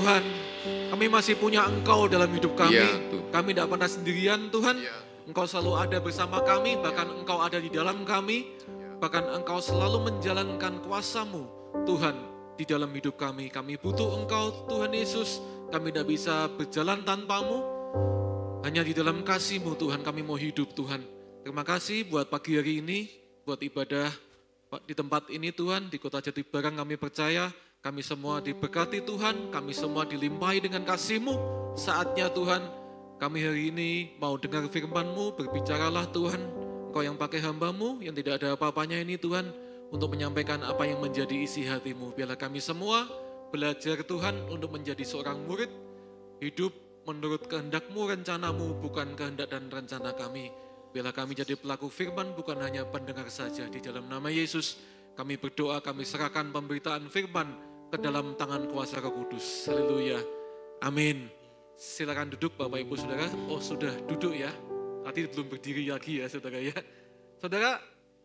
Tuhan, kami masih punya Engkau dalam hidup kami. Iya, Tuhan. Kami tidak pernah sendirian Tuhan. Iya. Engkau selalu ada bersama kami, bahkan Engkau ada di dalam kami. Bahkan Engkau selalu menjalankan kuasa-Mu Tuhan di dalam hidup kami. Kami butuh Engkau Tuhan Yesus. Kami tidak bisa berjalan tanpa-Mu. Hanya di dalam kasih-Mu Tuhan kami mau hidup Tuhan. Terima kasih buat pagi hari ini, buat ibadah di tempat ini Tuhan, di Kota Jatibarang kami percaya, kami semua diberkati Tuhan, kami semua dilimpahi dengan kasih-Mu. Saatnya Tuhan, kami hari ini mau dengar firman-Mu, berbicaralah Tuhan, Engkau yang pakai hamba-Mu, yang tidak ada apa-apanya ini Tuhan, untuk menyampaikan apa yang menjadi isi hati-Mu. Biarlah kami semua belajar Tuhan untuk menjadi seorang murid, hidup menurut kehendak-Mu, rencana-Mu, bukan kehendak dan rencana kami. Biarlah kami jadi pelaku firman, bukan hanya pendengar saja. Di dalam nama Yesus, kami berdoa, kami serahkan pemberitaan firman ke dalam tangan kuasa Roh Kudus. Haleluya. Amin. Silakan duduk Bapak Ibu Saudara. Oh sudah duduk ya. Tadi belum berdiri lagi ya Saudara ya. Saudara,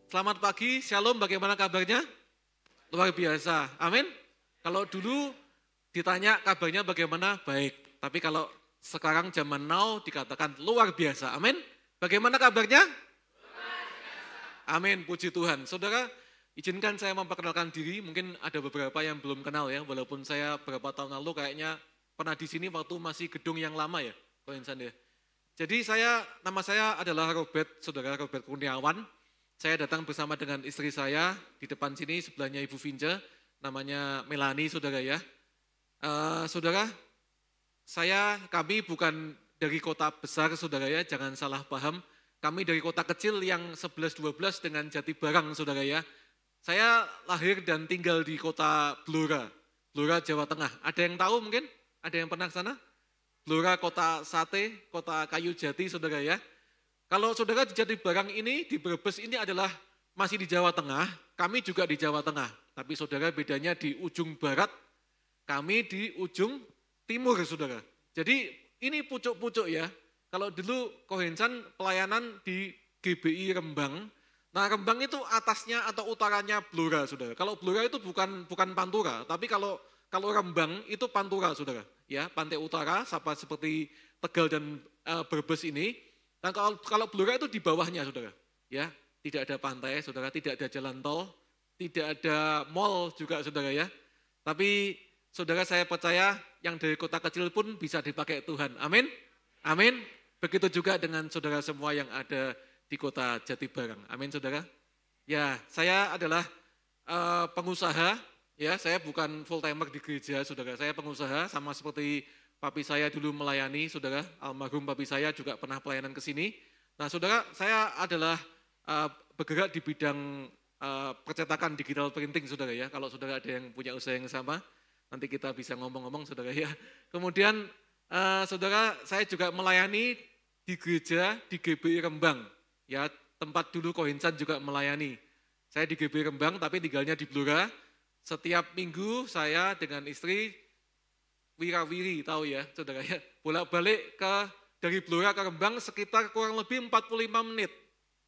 selamat pagi. Shalom, bagaimana kabarnya? Luar biasa. Amin. Kalau dulu ditanya kabarnya bagaimana? Baik. Tapi kalau sekarang zaman now dikatakan luar biasa. Amin. Bagaimana kabarnya? Amin, puji Tuhan. Saudara, izinkan saya memperkenalkan diri. Mungkin ada beberapa yang belum kenal ya, walaupun saya beberapa tahun lalu kayaknya pernah di sini waktu masih gedung yang lama ya, Koinsan ya. Jadi nama saya adalah Saudara Robert Kurniawan. Saya datang bersama dengan istri saya di depan sini, sebelahnya Ibu Vinja, namanya Melani, Saudara ya. Saudara, kami bukan dari kota besar Saudara ya, jangan salah paham. Kami dari kota kecil yang 11-12 dengan Jatibarang Saudara ya. Saya lahir dan tinggal di kota Blora, Jawa Tengah. Ada yang tahu mungkin? Ada yang pernah ke sana? Blora kota sate, kota kayu jati Saudara ya. Kalau Saudara di Jatibarang ini, di Brebes ini adalah masih di Jawa Tengah, kami juga di Jawa Tengah. Tapi Saudara bedanya di ujung barat, kami di ujung timur Saudara. Jadi ini pucuk-pucuk ya. Kalau dulu Kohensan pelayanan di GBI Rembang. Nah Rembang itu atasnya atau utaranya Blora Saudara. Kalau Blora itu bukan Pantura, tapi kalau Rembang itu Pantura Saudara. Ya, pantai utara seperti Tegal dan Brebes ini. Dan kalau Blora itu di bawahnya Saudara. Ya, tidak ada pantai Saudara, tidak ada jalan tol, tidak ada mall juga Saudara ya. Tapi Saudara saya percaya yang dari kota kecil pun bisa dipakai Tuhan. Amin. Amin. Begitu juga dengan saudara semua yang ada di kota Jatibarang. Amin Saudara. Ya, saya adalah pengusaha. Ya, saya bukan full timer di gereja Saudara. Saya pengusaha sama seperti papi saya dulu melayani Saudara. Almarhum papi saya juga pernah pelayanan ke sini. Nah Saudara, saya adalah bergerak di bidang percetakan digital printing Saudara ya. Kalau Saudara ada yang punya usaha yang sama, nanti kita bisa ngomong-ngomong Saudara ya. Kemudian Saudara, saya juga melayani di gereja di GBI Rembang. Ya, tempat dulu Kohensan juga melayani. Saya di GBI Rembang tapi tinggalnya di Blora. Setiap minggu saya dengan istri wirawiri tahu ya Saudara ya. Bolak-balik dari Blora ke Rembang sekitar kurang lebih 45 menit.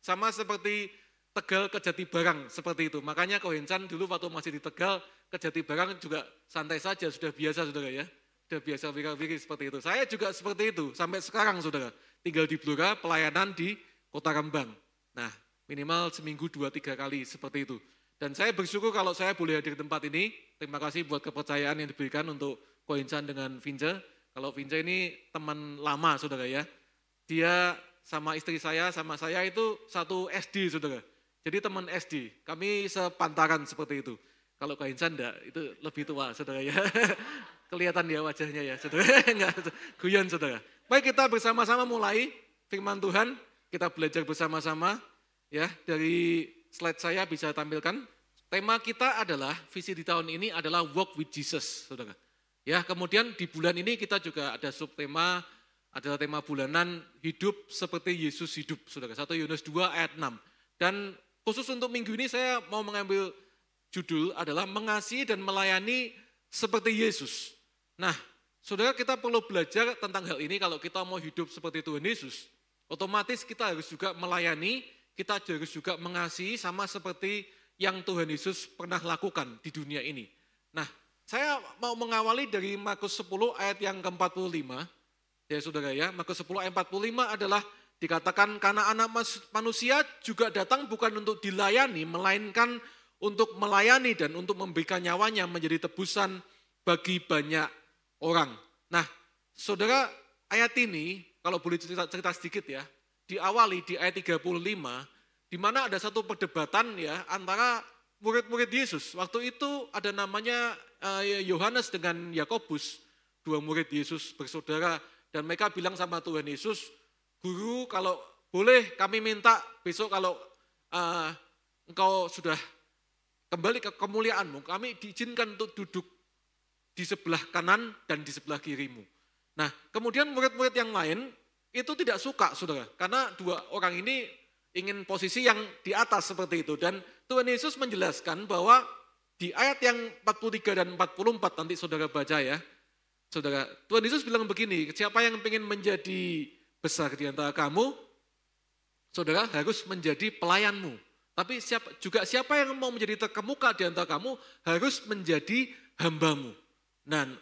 Sama seperti Tegal ke Jatibarang seperti itu. Makanya Kohensan dulu waktu masih di Tegal ke Jatibarang juga santai saja, sudah biasa Saudara ya. Sudah biasa wirawiri seperti itu. Saya juga seperti itu sampai sekarang Saudara. Tinggal di Blora, pelayanan di Kota Rembang. Nah, minimal seminggu 2-3 kali seperti itu. Dan saya bersyukur kalau saya boleh hadir di tempat ini. Terima kasih buat kepercayaan yang diberikan untuk Koinsan dengan Vinja. Kalau Vinja ini teman lama Saudara ya. Dia sama istri saya, sama saya itu satu SD Saudara. Jadi teman SD, kami sepantaran seperti itu. Kalau Koinsan enggak, itu lebih tua Saudara ya. Kelihatan ya wajahnya ya Saudara. Enggak, guyon Saudara. Baik, kita bersama-sama mulai firman Tuhan. Kita belajar bersama-sama ya. Dari slide saya bisa tampilkan. Tema kita adalah, visi di tahun ini adalah Walk with Jesus Saudara. Ya, kemudian di bulan ini kita juga ada subtema, adalah tema bulanan hidup seperti Yesus hidup Saudara. 1 Yohanes 2 ayat 6. Dan khusus untuk minggu ini saya mau mengambil judul adalah mengasihi dan melayani seperti Yesus. Nah, Saudara, kita perlu belajar tentang hal ini. Kalau kita mau hidup seperti Tuhan Yesus, otomatis kita harus juga melayani, kita harus juga mengasihi sama seperti yang Tuhan Yesus pernah lakukan di dunia ini. Nah, Saya mau mengawali dari Markus 10 ayat yang ke-45. Ya saudara ya, Markus 10 ayat 45 adalah dikatakan karena anak manusia juga datang bukan untuk dilayani, melainkan untuk melayani dan untuk memberikan nyawanya menjadi tebusan bagi banyak orang. Nah, saudara, ayat ini, kalau boleh cerita sedikit ya, diawali di ayat 35, di mana ada satu perdebatan ya antara murid-murid Yesus. Waktu itu ada namanya Yohanes dengan Yakobus, dua murid Yesus bersaudara, dan mereka bilang sama Tuhan Yesus, Guru, kalau boleh kami minta besok kalau engkau sudah kembali ke kemuliaan-Mu, kami diizinkan untuk duduk di sebelah kanan dan di sebelah kiri-Mu. Nah, kemudian murid-murid yang lain itu tidak suka, saudara, karena dua orang ini ingin posisi yang di atas seperti itu. Dan Tuhan Yesus menjelaskan bahwa di ayat yang 43 dan 44, nanti saudara baca ya, saudara, Tuhan Yesus bilang begini, siapa yang ingin menjadi besar di antara kamu, saudara harus menjadi pelayanmu. Tapi siapa yang mau menjadi terkemuka di antara kamu harus menjadi hambamu. Dan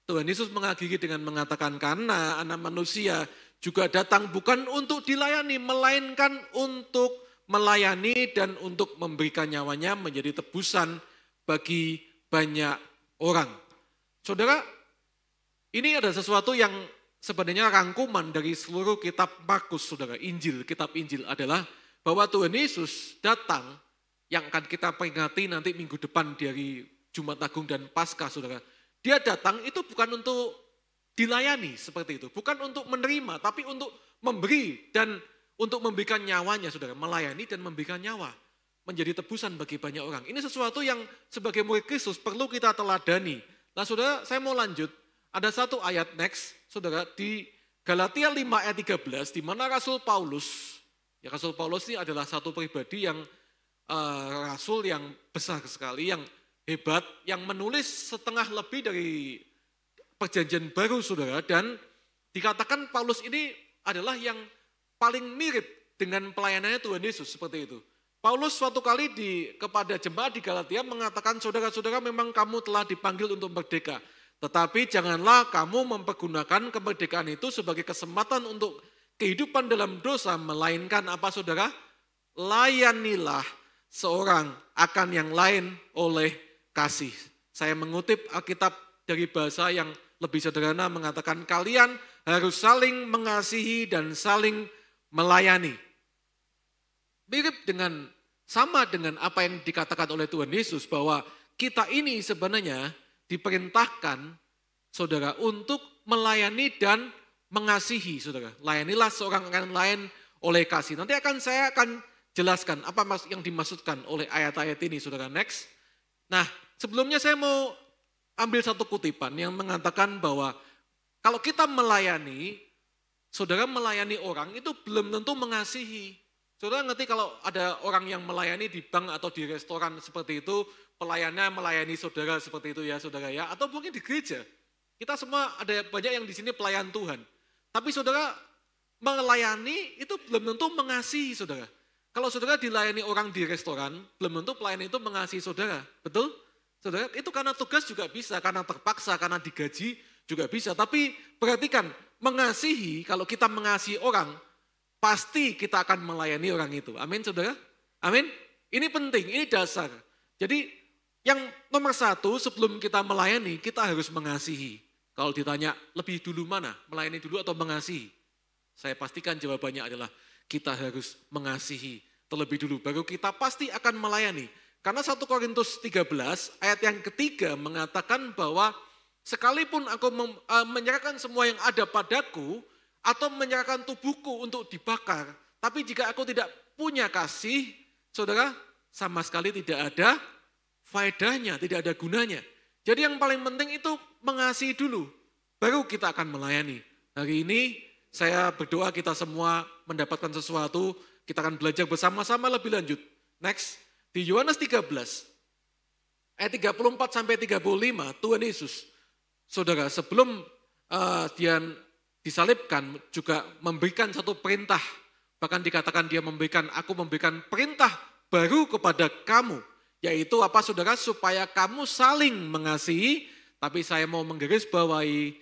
Tuhan Yesus mengakhiri dengan mengatakan karena anak manusia juga datang bukan untuk dilayani, melainkan untuk melayani dan untuk memberikan nyawanya menjadi tebusan bagi banyak orang. Saudara, ini ada sesuatu yang sebenarnya rangkuman dari seluruh kitab Markus, saudara. Kitab Injil adalah bahwa Tuhan Yesus datang yang akan kita peringati nanti minggu depan dari Jumat Agung dan Paskah, saudara. Dia datang itu bukan untuk dilayani seperti itu, bukan untuk menerima, tapi untuk memberi dan untuk memberikan nyawanya, saudara. Melayani dan memberikan nyawa menjadi tebusan bagi banyak orang. Ini sesuatu yang sebagai murid Kristus perlu kita teladani. Nah, saudara, saya mau lanjut. Ada satu ayat next, saudara, di Galatia 5 ayat 13, di mana Rasul Paulus ini adalah satu pribadi yang rasul yang besar sekali, yang hebat, yang menulis setengah lebih dari perjanjian baru, saudara, dan dikatakan Paulus ini adalah yang paling mirip dengan pelayanannya Tuhan Yesus, seperti itu. Paulus suatu kali kepada jemaat di Galatia mengatakan, saudara-saudara, memang kamu telah dipanggil untuk merdeka. Tetapi janganlah kamu mempergunakan kemerdekaan itu sebagai kesempatan untuk kehidupan dalam dosa, melainkan apa, saudara? Layanilah seorang akan yang lain oleh kasih. Saya mengutip Alkitab dari bahasa yang lebih sederhana mengatakan kalian harus saling mengasihi dan saling melayani. Mirip sama dengan apa yang dikatakan oleh Tuhan Yesus bahwa kita ini sebenarnya diperintahkan, saudara, untuk melayani dan mengasihi, saudara. Layanilah seorang akan lain oleh kasih. Nanti saya akan jelaskan apa yang dimaksudkan oleh ayat-ayat ini, saudara. Next. Nah, sebelumnya saya mau ambil satu kutipan yang mengatakan bahwa kalau kita melayani, saudara, melayani orang itu belum tentu mengasihi. Saudara ngerti kalau ada orang yang melayani di bank atau di restoran seperti itu, pelayannya melayani saudara seperti itu ya, saudara ya, atau mungkin di gereja. Kita semua ada banyak yang di sini pelayan Tuhan. Tapi saudara, melayani itu belum tentu mengasihi, saudara. Kalau saudara dilayani orang di restoran, belum tentu pelayan itu mengasihi saudara. Betul? Saudara, itu karena tugas juga bisa, karena terpaksa, karena digaji juga bisa. Tapi perhatikan, mengasihi, kalau kita mengasihi orang, pasti kita akan melayani orang itu. Amin, saudara? Amin? Ini penting, ini dasar. Jadi yang nomor satu, sebelum kita melayani, kita harus mengasihi. Kalau ditanya lebih dulu mana, melayani dulu atau mengasihi? Saya pastikan jawabannya adalah kita harus mengasihi terlebih dulu, baru kita pasti akan melayani. Karena 1 Korintus 13 ayat yang ketiga mengatakan bahwa sekalipun aku menyerahkan semua yang ada padaku, atau menyerahkan tubuhku untuk dibakar, tapi jika aku tidak punya kasih, saudara, sama sekali tidak ada faedahnya, tidak ada gunanya. Jadi yang paling penting itu mengasihi dulu, baru kita akan melayani. Hari ini saya berdoa kita semua mendapatkan sesuatu, kita akan belajar bersama-sama lebih lanjut. Next, di Yohanes 13, ayat 34 sampai 35, Tuhan Yesus, saudara, sebelum dia disalibkan juga memberikan satu perintah, bahkan dikatakan dia aku memberikan perintah baru kepada kamu, Yaitu apa saudara? Supaya kamu saling mengasihi, tapi saya mau menggarisbawahi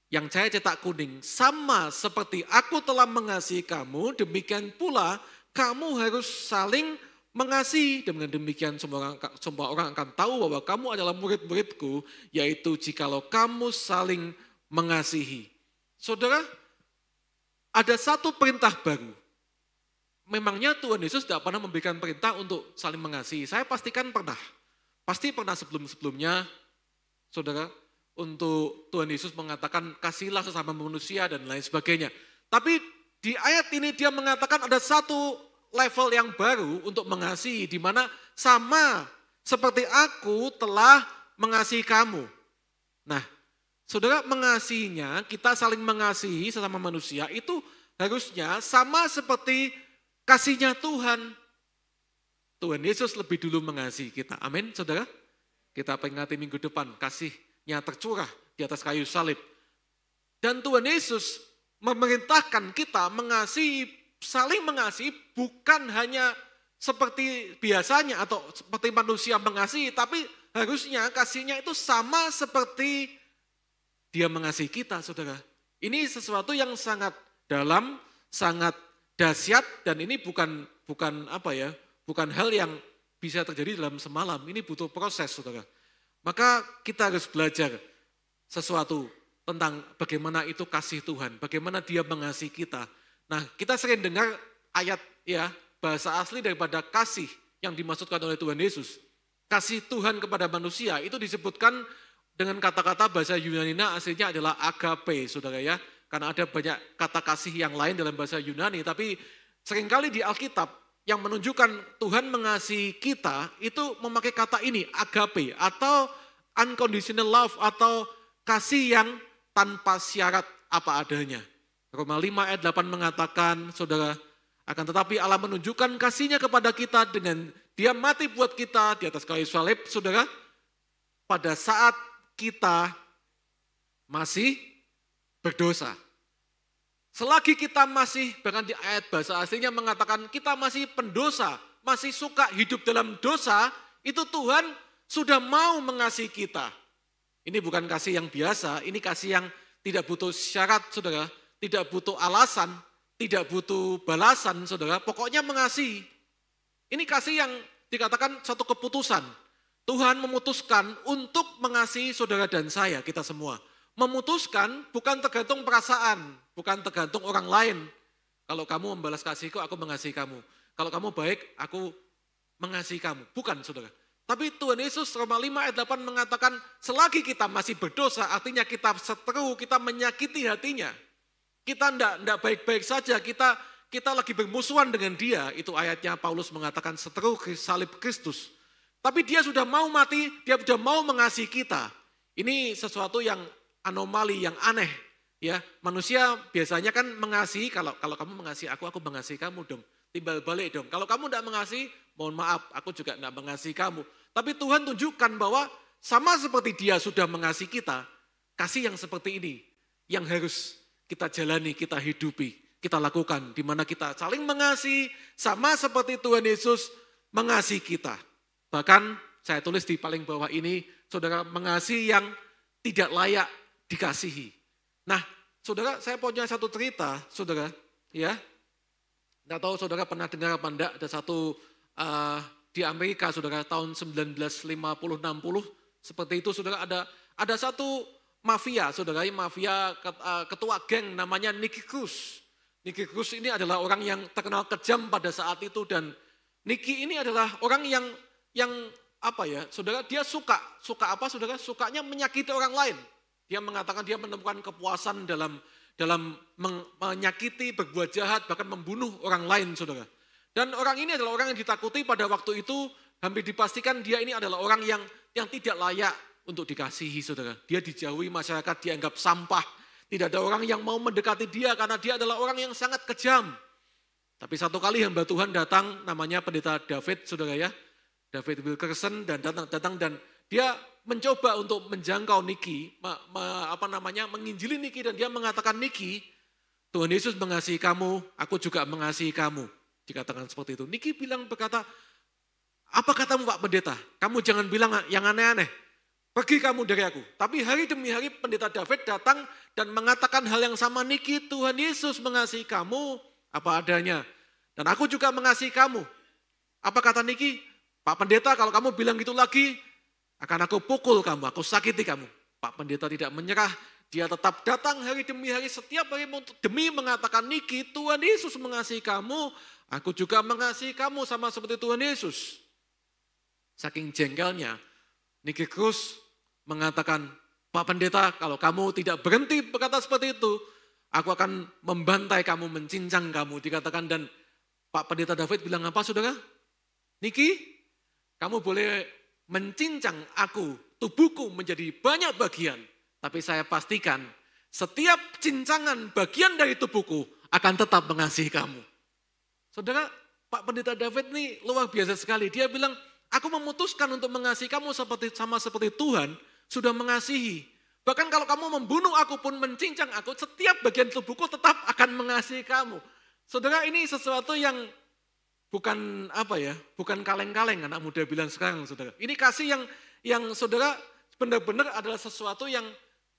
yang saya cetak kuning. Sama seperti aku telah mengasihi kamu, demikian pula kamu harus saling mengasihi. Dengan demikian semua orang akan tahu bahwa kamu adalah murid-muridku, yaitu jikalau kamu saling mengasihi. Saudara, ada satu perintah baru. Memangnya Tuhan Yesus tidak pernah memberikan perintah untuk saling mengasihi. Saya pastikan pernah. Pasti pernah sebelum-sebelumnya, saudara, untuk Tuhan Yesus mengatakan kasihlah sesama manusia dan lain sebagainya. Tapi di ayat ini dia mengatakan ada satu level yang baru untuk mengasihi, di mana sama seperti aku telah mengasihi kamu. Nah, saudara, mengasihinya, kita saling mengasihi sesama manusia itu harusnya sama seperti kasihnya Tuhan. Tuhan Yesus lebih dulu mengasihi kita. Amin, saudara. Kita peringati minggu depan, kasihnya tercurah di atas kayu salib. Dan Tuhan Yesus memerintahkan kita mengasihi, saling mengasihi bukan hanya seperti biasanya atau seperti manusia mengasihi, tapi harusnya kasihnya itu sama seperti dia mengasihi kita, saudara. Ini sesuatu yang sangat dalam, sangat dahsyat, dan ini bukan hal yang bisa terjadi dalam semalam. Ini butuh proses, saudara. Maka kita harus belajar sesuatu tentang bagaimana itu kasih Tuhan, bagaimana dia mengasihi kita. Nah, kita sering dengar ayat bahasa asli daripada kasih yang dimaksudkan oleh Tuhan Yesus. Kasih Tuhan kepada manusia itu disebutkan dengan kata-kata bahasa Yunani aslinya adalah agape, saudara ya. Karena ada banyak kata kasih yang lain dalam bahasa Yunani, tapi seringkali di Alkitab yang menunjukkan Tuhan mengasihi kita itu memakai kata ini, agape, atau unconditional love, atau kasih yang tanpa syarat apa adanya. Roma 5 ayat 8 mengatakan, saudara, akan tetapi Allah menunjukkan kasihnya kepada kita dengan dia mati buat kita di atas kayu salib, saudara, pada saat kita masih berdosa. Selagi kita masih, bahkan di ayat bahasa aslinya mengatakan kita masih pendosa, masih suka hidup dalam dosa, itu Tuhan sudah mau mengasihi kita. Ini bukan kasih yang biasa, ini kasih yang tidak butuh syarat, saudara, tidak butuh alasan, tidak butuh balasan, saudara, pokoknya mengasihi. Ini kasih yang dikatakan satu keputusan. Tuhan memutuskan untuk mengasihi saudara dan saya, kita semua. Memutuskan bukan tergantung perasaan, bukan tergantung orang lain. Kalau kamu membalas kasihku, aku mengasihi kamu. Kalau kamu baik, aku mengasihi kamu. Bukan, saudara. Tapi Tuhan Yesus Roma 5 ayat 8 mengatakan, selagi kita masih berdosa, artinya kita seteru, kita menyakiti hatinya. Kita enggak baik-baik saja, kita lagi bermusuhan dengan dia. Itu ayatnya Paulus mengatakan seteru salib Kristus. Tapi dia sudah mau mati, dia sudah mau mengasihi kita. Ini sesuatu yang anomali, yang aneh. Ya, manusia biasanya kan mengasihi, kalau kamu mengasihi aku mengasihi kamu dong. Timbal balik dong. Kalau kamu tidak mengasihi, mohon maaf, aku juga tidak mengasihi kamu. Tapi Tuhan tunjukkan bahwa sama seperti dia sudah mengasihi kita, kasih yang seperti ini yang harus kita jalani, kita hidupi, kita lakukan. Di mana kita saling mengasihi, sama seperti Tuhan Yesus mengasihi kita. Bahkan saya tulis di paling bawah ini, saudara, mengasihi yang tidak layak dikasihi. Nah, saudara, saya punya satu cerita, saudara, ya. Nggak tahu saudara pernah dengar apa enggak, ada satu di Amerika, saudara, tahun 1950-60, seperti itu, saudara, ada satu mafia, saudara, mafia ketua geng namanya Nicky Cruz. Nicky Cruz ini adalah orang yang terkenal kejam pada saat itu, dan Nicky ini adalah orang yang apa ya, saudara, dia suka apa, saudara, sukanya menyakiti orang lain. Dia mengatakan dia menemukan kepuasan dalam menyakiti, berbuat jahat, bahkan membunuh orang lain, saudara. Dan orang ini adalah orang yang ditakuti pada waktu itu, hampir dipastikan dia ini adalah orang yang tidak layak untuk dikasihi, saudara. Dia dijauhi masyarakat, dianggap sampah. Tidak ada orang yang mau mendekati dia karena dia adalah orang yang sangat kejam. Tapi satu kali hamba Tuhan datang, namanya pendeta David, saudara ya. David Wilkerson, dan datang dan dia mencoba untuk menjangkau Nicky, menginjili Nicky, dan dia mengatakan, Nicky, Tuhan Yesus mengasihi kamu, aku juga mengasihi kamu. Dikatakan seperti itu. Nicky berkata, Apa katamu Pak Pendeta? Kamu jangan bilang yang aneh-aneh. Pergi kamu dari aku. Tapi hari demi hari pendeta David datang dan mengatakan hal yang sama. Niki, Tuhan Yesus mengasihi kamu apa adanya. Dan aku juga mengasihi kamu. Apa kata Niki? Pak Pendeta, kalau kamu bilang gitu lagi, akan aku pukul kamu, aku sakiti kamu. Pak Pendeta tidak menyerah. Dia tetap datang hari demi hari, setiap hari demi mengatakan, Niki, Tuhan Yesus mengasihi kamu. Aku juga mengasihi kamu sama seperti Tuhan Yesus. Saking jengkelnya, Niki Cruz mengatakan, Pak Pendeta, kalau kamu tidak berhenti berkata seperti itu, aku akan membantai kamu, mencincang kamu. Dikatakan dan Pak Pendeta David bilang apa saudara? Niki, kamu boleh mencincang aku, tubuhku menjadi banyak bagian. Tapi saya pastikan setiap cincangan bagian dari tubuhku akan tetap mengasihi kamu. Saudara, Pak Pendeta David ini luar biasa sekali. Dia bilang, aku memutuskan untuk mengasihi kamu sama seperti Tuhan sudah mengasihi. Bahkan kalau kamu membunuh aku pun mencincang aku, setiap bagian tubuhku tetap akan mengasihi kamu. Saudara, ini sesuatu yang bukan bukan kaleng-kaleng anak muda bilang sekarang, saudara. Ini kasih yang saudara benar-benar adalah sesuatu yang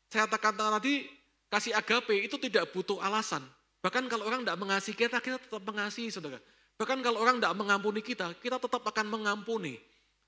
saya katakan tadi, kasih agape itu tidak butuh alasan. Bahkan kalau orang tidak mengasihi kita, kita tetap mengasihi, saudara. Bahkan kalau orang tidak mengampuni kita tetap akan mengampuni.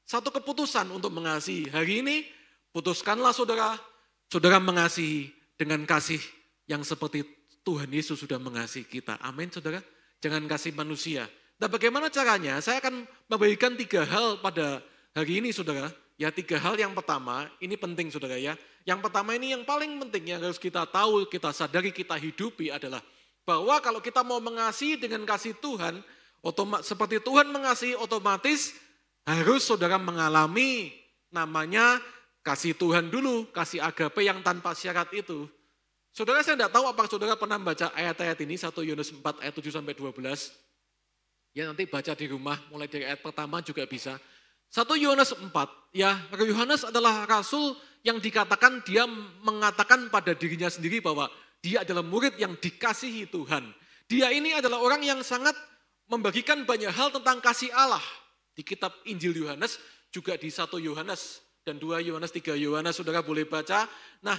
Satu keputusan untuk mengasihi. Hari ini, putuskanlah saudara mengasihi dengan kasih yang seperti Tuhan Yesus sudah mengasihi kita. Amin, saudara. Jangan kasih manusia. Nah, bagaimana caranya? Saya akan membagikan 3 hal pada hari ini, saudara. Ya, 3 hal. Yang pertama, ini penting, saudara ya. Yang pertama ini yang paling penting yang harus kita tahu, kita sadari, kita hidupi adalah bahwa kalau kita mau mengasihi dengan kasih Tuhan, seperti Tuhan mengasihi, otomatis harus saudara mengalami namanya kasih Tuhan dulu, kasih agape yang tanpa syarat itu. Saudara, saya tidak tahu apakah saudara pernah baca ayat-ayat ini, 1 Yohanes 4 ayat 7-12. Ya, nanti baca di rumah, mulai dari ayat pertama juga bisa. 1 Yohanes 4, ya, Yohanes adalah rasul yang dikatakan dia mengatakan pada dirinya sendiri bahwa dia adalah murid yang dikasihi Tuhan. Dia ini adalah orang yang sangat membagikan banyak hal tentang kasih Allah. Di kitab Injil Yohanes, juga di 1 Yohanes dan 2 Yohanes, 3 Yohanes, saudara boleh baca. Nah,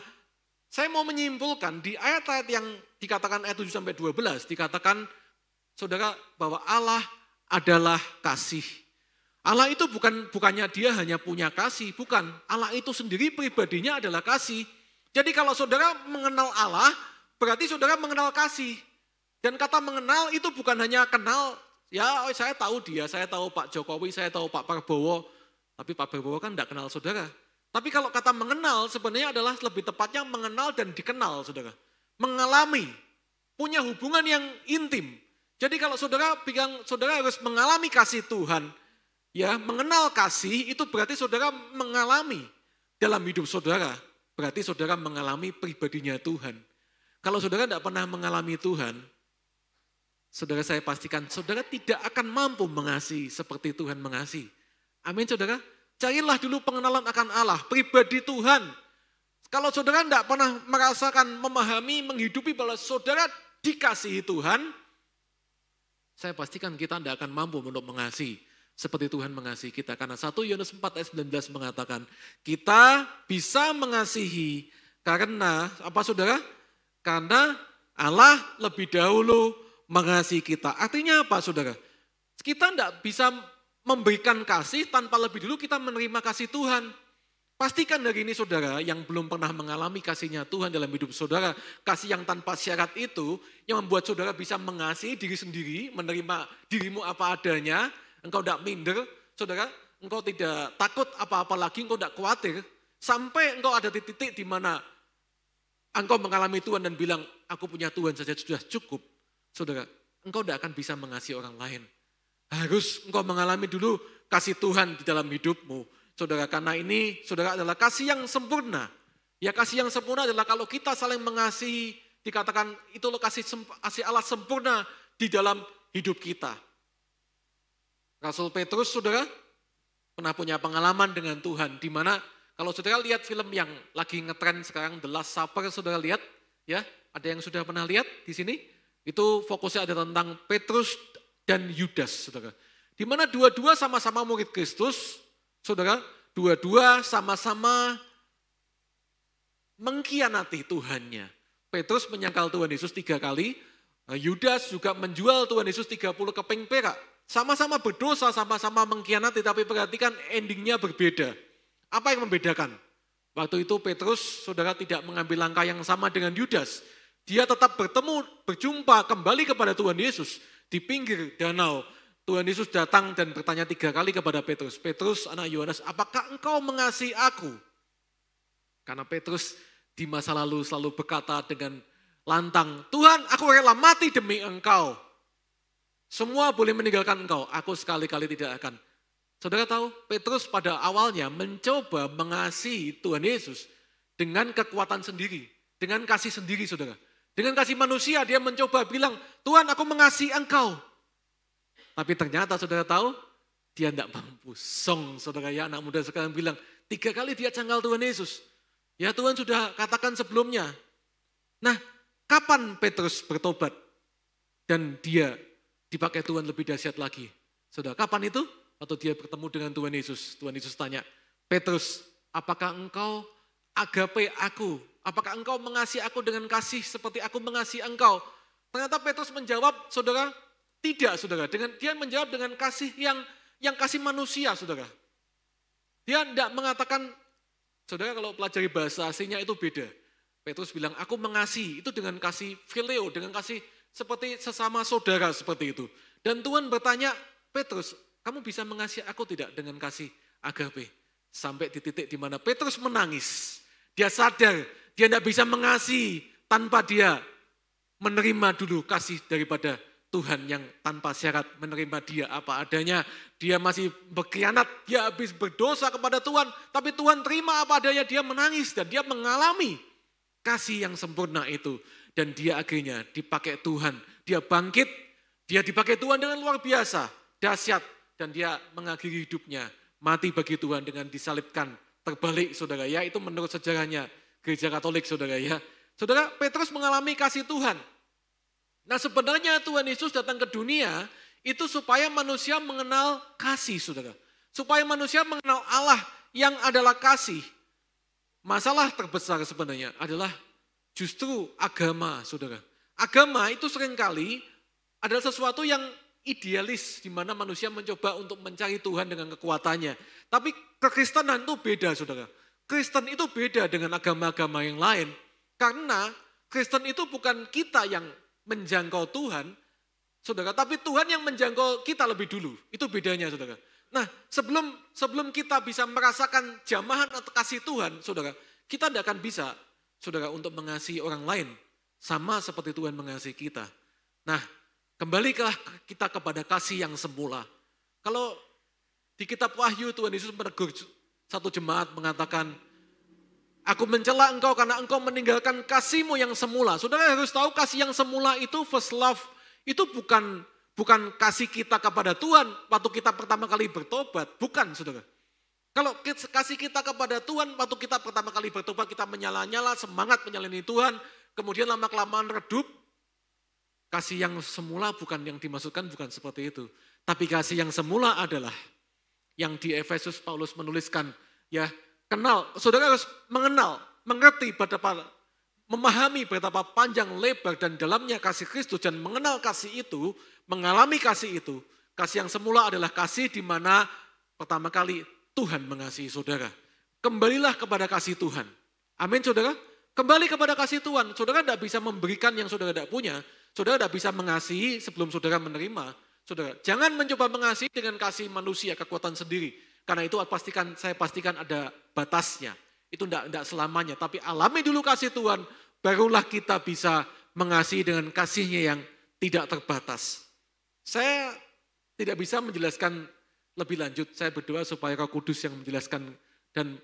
saya mau menyimpulkan di ayat-ayat yang dikatakan ayat 7-12, dikatakan saudara bahwa Allah adalah kasih. Allah itu bukannya dia hanya punya kasih, bukan. Allah itu sendiri pribadinya adalah kasih. Jadi kalau saudara mengenal Allah, berarti saudara mengenal kasih. Dan kata mengenal itu bukan hanya kenal, ya saya tahu dia, saya tahu Pak Jokowi, saya tahu Pak Prabowo. Tapi Pak Prabowo kan tidak kenal saudara. Tapi kalau kata mengenal sebenarnya adalah lebih tepatnya mengenal dan dikenal, saudara. Mengalami, punya hubungan yang intim. Jadi kalau saudara bilang saudara harus mengalami kasih Tuhan, ya mengenal kasih itu berarti saudara mengalami dalam hidup saudara. Berarti saudara mengalami pribadinya Tuhan. Kalau saudara tidak pernah mengalami Tuhan, saudara saya pastikan saudara tidak akan mampu mengasihi seperti Tuhan mengasihi. Amin, saudara. Carilah dulu pengenalan akan Allah, pribadi Tuhan. Kalau saudara tidak pernah merasakan, memahami, menghidupi bahwa saudara dikasihi Tuhan, saya pastikan kita tidak akan mampu untuk mengasihi seperti Tuhan mengasihi kita. Karena 1 Yohanes 4 ayat 19 mengatakan, kita bisa mengasihi karena, apa saudara? Karena Allah lebih dahulu mengasihi kita. Artinya apa saudara? Kita tidak bisa memberikan kasih tanpa lebih dulu kita menerima kasih Tuhan. Pastikan hari ini saudara yang belum pernah mengalami kasihnya Tuhan dalam hidup saudara, kasih yang tanpa syarat itu, yang membuat saudara bisa mengasihi diri sendiri, menerima dirimu apa adanya, engkau tidak minder, saudara, engkau tidak takut apa-apa lagi, engkau tidak khawatir, sampai engkau ada di titik di mana engkau mengalami Tuhan dan bilang, aku punya Tuhan saja sudah cukup, saudara, engkau tidak akan bisa mengasihi orang lain. Harus engkau mengalami dulu kasih Tuhan di dalam hidupmu. Saudara, karena ini saudara adalah kasih yang sempurna. Ya, kasih yang sempurna adalah kalau kita saling mengasihi, dikatakan itu kasih Allah sempurna di dalam hidup kita. Rasul Petrus, saudara, pernah punya pengalaman dengan Tuhan. Di mana kalau saudara lihat film yang lagi ngetren sekarang, The Last Supper, saudara lihat, ya, ada yang sudah pernah lihat di sini? Itu fokusnya ada tentang Petrus dan Yudas, saudara. Di mana dua-dua sama-sama murid Kristus, saudara, dua-dua sama-sama mengkhianati Tuhannya. Petrus menyangkal Tuhan Yesus 3 kali, Yudas juga menjual Tuhan Yesus 30 keping perak. Sama-sama berdosa, sama-sama mengkhianati, tapi perhatikan endingnya berbeda. Apa yang membedakan? Waktu itu Petrus, saudara, tidak mengambil langkah yang sama dengan Yudas. Dia tetap berjumpa kembali kepada Tuhan Yesus di pinggir danau. Tuhan Yesus datang dan bertanya 3 kali kepada Petrus. Petrus, anak Yohanes, apakah engkau mengasihi aku? Karena Petrus di masa lalu selalu berkata dengan lantang, Tuhan, aku rela mati demi engkau. Semua boleh meninggalkan engkau, aku sekali-kali tidak akan. Saudara tahu, Petrus pada awalnya mencoba mengasihi Tuhan Yesus dengan kekuatan sendiri, dengan kasih sendiri, saudara. Dengan kasih manusia dia mencoba bilang, Tuhan, aku mengasihi engkau. Tapi ternyata saudara tahu, dia tidak mampu. Song, saudara, ya, anak muda sekarang bilang, 3 kali dia canggal Tuhan Yesus. Ya, Tuhan sudah katakan sebelumnya. Nah, kapan Petrus bertobat dan dia dipakai Tuhan lebih dahsyat lagi? Saudara, kapan itu? Waktu dia bertemu dengan Tuhan Yesus. Tuhan Yesus tanya, Petrus, apakah engkau agape aku? Apakah engkau mengasihi aku dengan kasih seperti aku mengasihi engkau? Ternyata Petrus menjawab, saudara, tidak, saudara. Dia menjawab dengan kasih yang kasih manusia, saudara. Dia tidak mengatakan, saudara, kalau pelajari bahasa aslinya itu beda. Petrus bilang, aku mengasihi, itu dengan kasih phileo, dengan kasih seperti sesama saudara seperti itu. Dan Tuhan bertanya, Petrus, kamu bisa mengasihi aku tidak dengan kasih agape? Sampai di titik di mana Petrus menangis. Dia sadar, dia tidak bisa mengasihi tanpa dia menerima dulu kasih daripada Tuhan yang tanpa syarat, menerima dia apa adanya. Dia masih berkhianat, dia habis berdosa kepada Tuhan. Tapi Tuhan terima apa adanya, dia menangis dan dia mengalami kasih yang sempurna itu. Dan dia akhirnya dipakai Tuhan. Dia bangkit, dia dipakai Tuhan dengan luar biasa, dahsyat. Dan dia mengakhiri hidupnya, mati bagi Tuhan dengan disalibkan, terbalik, saudara ya. Itu menurut sejarahnya Gereja Katolik, saudara ya. Saudara, Petrus mengalami kasih Tuhan. Nah, sebenarnya Tuhan Yesus datang ke dunia itu supaya manusia mengenal kasih, saudara. Supaya manusia mengenal Allah yang adalah kasih. Masalah terbesar sebenarnya adalah justru agama, saudara. Agama itu seringkali adalah sesuatu yang idealis, di mana manusia mencoba untuk mencari Tuhan dengan kekuatannya. Tapi kekristenan itu beda, saudara. Kristen itu beda dengan agama-agama yang lain. Karena Kristen itu bukan kita yang menjangkau Tuhan, saudara, tapi Tuhan yang menjangkau kita lebih dulu. Itu bedanya, saudara. Nah, sebelum kita bisa merasakan jamahan atau kasih Tuhan, saudara, kita tidak akan bisa, saudara, untuk mengasihi orang lain sama seperti Tuhan mengasihi kita. Nah, kembalilah kita kepada kasih yang semula. Kalau di kitab Wahyu Tuhan Yesus menegur satu jemaat mengatakan, aku mencela engkau karena engkau meninggalkan kasihmu yang semula. Saudara harus tahu kasih yang semula itu first love. Itu bukan kasih kita kepada Tuhan waktu kita pertama kali bertobat. Bukan, saudara. Kalau kasih kita kepada Tuhan waktu kita pertama kali bertobat, kita menyala-nyala, semangat menyalani Tuhan. Kemudian lama-kelamaan redup. Kasih yang semula bukan yang dimaksudkan, bukan seperti itu. Tapi kasih yang semula adalah yang di Efesus Paulus menuliskan, ya, kenal, saudara harus mengenal, mengerti betapa, memahami betapa panjang, lebar, dan dalamnya kasih Kristus, dan mengenal kasih itu, mengalami kasih itu. Kasih yang semula adalah kasih di mana pertama kali Tuhan mengasihi saudara. Kembalilah kepada kasih Tuhan. Amin, saudara. Kembali kepada kasih Tuhan. Saudara tidak bisa memberikan yang saudara tidak punya. Saudara tidak bisa mengasihi sebelum saudara menerima. Saudara, jangan mencoba mengasihi dengan kasih manusia, kekuatan sendiri. Karena itu saya pastikan ada batasnya. Itu tidak selamanya. Tapi alami dulu kasih Tuhan, barulah kita bisa mengasihi dengan kasihnya yang tidak terbatas. Saya tidak bisa menjelaskan lebih lanjut. Saya berdoa supaya Roh Kudus yang menjelaskan dan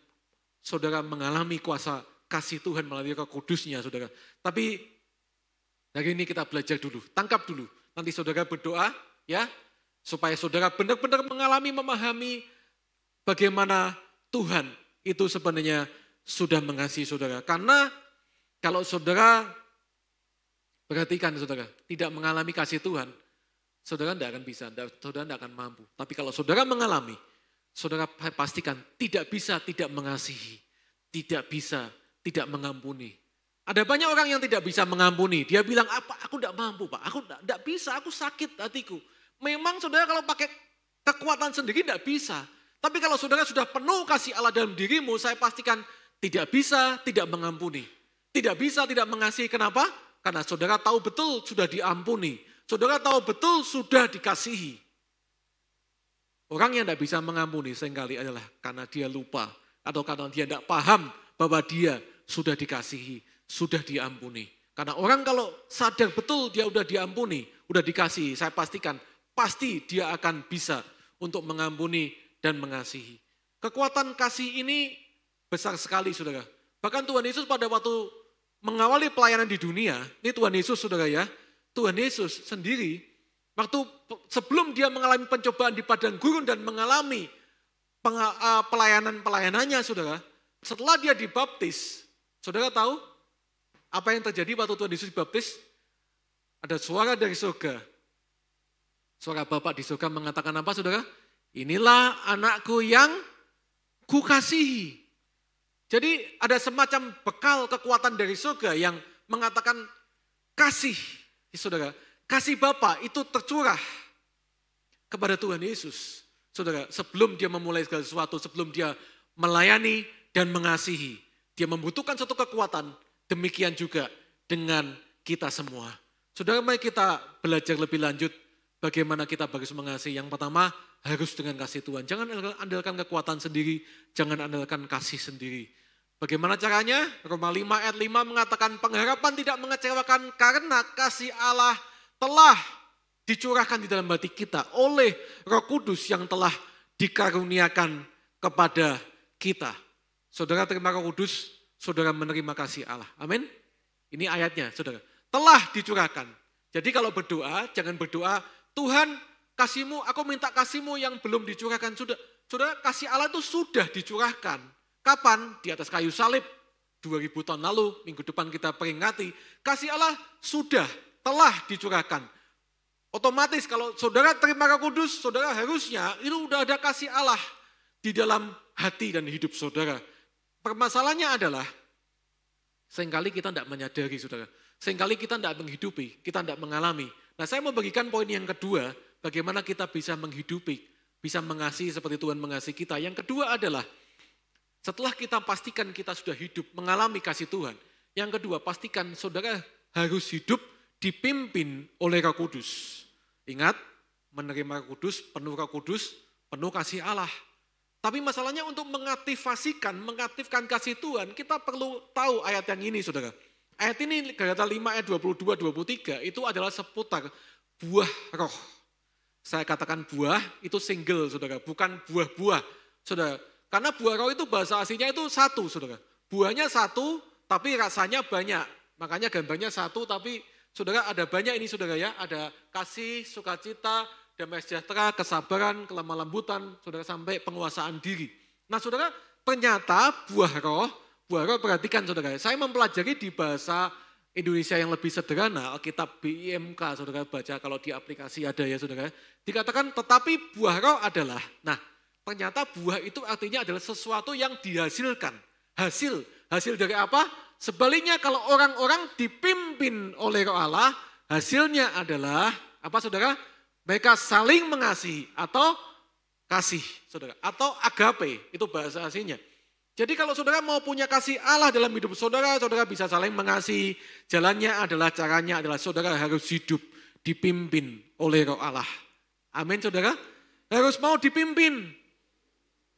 saudara mengalami kuasa kasih Tuhan melalui Roh Kudusnya, saudara. Tapi hari ini kita belajar dulu, tangkap dulu. Nanti saudara berdoa, ya, supaya saudara benar-benar mengalami, memahami bagaimana Tuhan itu sebenarnya sudah mengasihi saudara. Karena kalau saudara, perhatikan saudara, tidak mengalami kasih Tuhan, saudara tidak akan bisa, saudara tidak akan mampu. Tapi kalau saudara mengalami, saudara pastikan tidak bisa tidak mengasihi, tidak bisa tidak mengampuni. Ada banyak orang yang tidak bisa mengampuni. Dia bilang, apa? Aku tidak mampu, Pak. Aku tidak bisa, aku sakit hatiku. Memang saudara kalau pakai kekuatan sendiri tidak bisa. Tapi kalau saudara sudah penuh kasih Allah dalam dirimu, saya pastikan tidak bisa tidak mengampuni. Tidak bisa tidak mengasihi. Kenapa? Karena saudara tahu betul sudah diampuni. Saudara tahu betul sudah dikasihi. Orang yang tidak bisa mengampuni seringkali adalah karena dia lupa. Atau karena dia tidak paham bahwa dia sudah dikasihi, sudah diampuni. Karena orang kalau sadar betul dia sudah diampuni, sudah dikasihi, saya pastikan pasti dia akan bisa untuk mengampuni dan mengasihi. Kekuatan kasih ini besar sekali, saudara. Bahkan Tuhan Yesus pada waktu mengawali pelayanan di dunia, ini Tuhan Yesus, saudara ya, Tuhan Yesus sendiri, waktu sebelum dia mengalami pencobaan di padang gurun dan mengalami pelayanannya, saudara, setelah dia dibaptis, saudara tahu apa yang terjadi waktu Tuhan Yesus dibaptis? Ada suara dari surga. Suara Bapa di surga mengatakan apa, saudara? Inilah anakku yang kukasihi. Jadi ada semacam bekal kekuatan dari surga yang mengatakan kasih, saudara. Kasih Bapa itu tercurah kepada Tuhan Yesus. Saudara, sebelum dia memulai segala sesuatu, sebelum dia melayani dan mengasihi, dia membutuhkan satu kekuatan, demikian juga dengan kita semua. Saudara, mari kita belajar lebih lanjut bagaimana kita harus mengasihi. Yang pertama, harus dengan kasih Tuhan. Jangan andalkan kekuatan sendiri, jangan andalkan kasih sendiri. Bagaimana caranya? Roma 5 ayat 5 mengatakan pengharapan tidak mengecewakan karena kasih Allah telah dicurahkan di dalam hati kita oleh Roh Kudus yang telah dikaruniakan kepada kita. Saudara terima Roh Kudus, saudara menerima kasih Allah. Amin. Ini ayatnya, saudara. Telah dicurahkan. Jadi kalau berdoa, jangan berdoa, Tuhan kasihmu, aku minta kasihmu yang belum dicurahkan. Saudara, kasih Allah itu sudah dicurahkan. Kapan? Di atas kayu salib. 2000 tahun lalu, minggu depan kita peringati. Kasih Allah sudah, telah dicurahkan. Otomatis kalau saudara terima Roh Kudus, saudara harusnya itu udah ada kasih Allah di dalam hati dan hidup saudara. Permasalahannya adalah, seringkali kita tidak menyadari, saudara. Seringkali kita tidak menghidupi, kita tidak mengalami. Nah, saya mau bagikan poin yang kedua, bagaimana kita bisa menghidupi, bisa mengasihi seperti Tuhan mengasihi kita. Yang kedua adalah, setelah kita pastikan kita sudah hidup, mengalami kasih Tuhan. Yang kedua, pastikan saudara harus hidup dipimpin oleh Roh Kudus. Ingat, menerima Roh Kudus, penuh kasih Allah. Tapi masalahnya untuk mengaktifkan kasih Tuhan, kita perlu tahu ayat yang ini, saudara. Ayat ini, Galatia 5 ayat 22-23, itu adalah seputar buah roh. Saya katakan buah, itu single, saudara, bukan buah-buah, saudara. Karena buah roh itu bahasa aslinya itu satu, saudara. Buahnya satu, tapi rasanya banyak. Makanya gambarnya satu, tapi saudara ada banyak ini, saudara ya. Ada kasih, sukacita, damai sejahtera, kesabaran, kelemah lembutan, saudara, sampai penguasaan diri. Nah, saudara, ternyata buah roh perhatikan, saudara. Saya mempelajari di bahasa Indonesia yang lebih sederhana, Alkitab BIMK, saudara baca kalau di aplikasi ada ya, saudara. Dikatakan, tetapi buah roh adalah, nah, ternyata buah itu artinya adalah sesuatu yang dihasilkan. Hasil dari apa? Sebaliknya kalau orang-orang dipimpin oleh Roh Allah, hasilnya adalah apa, saudara? Mereka saling mengasihi atau kasih, saudara. Atau agape, itu bahasa aslinya. Jadi kalau saudara mau punya kasih Allah dalam hidup saudara, saudara bisa saling mengasihi. Jalannya adalah, caranya adalah saudara harus hidup dipimpin oleh Roh Allah. Amin, saudara. Harus mau dipimpin.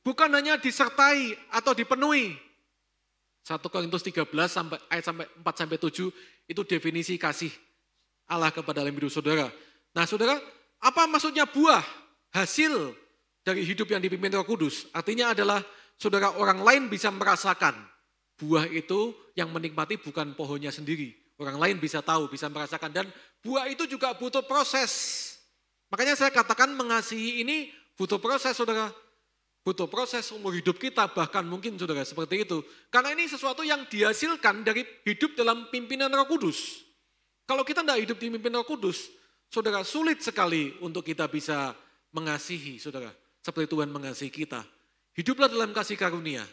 Bukan hanya disertai atau dipenuhi. 1 Korintus 13 ayat 4-7 itu definisi kasih Allah kepada dalam hidup saudara. Nah, saudara, apa maksudnya buah? Hasil dari hidup yang dipimpin Roh Kudus. Artinya adalah saudara, orang lain bisa merasakan buah itu, yang menikmati bukan pohonnya sendiri. Orang lain bisa tahu, bisa merasakan, dan buah itu juga butuh proses. Makanya saya katakan mengasihi ini butuh proses, saudara. Butuh proses umur hidup kita, bahkan mungkin saudara seperti itu. Karena ini sesuatu yang dihasilkan dari hidup dalam pimpinan Roh Kudus. Kalau kita tidak hidup di pimpinan Roh Kudus, saudara, sulit sekali untuk kita bisa mengasihi, saudara. Seperti Tuhan mengasihi kita. Hiduplah dalam kasih karunia.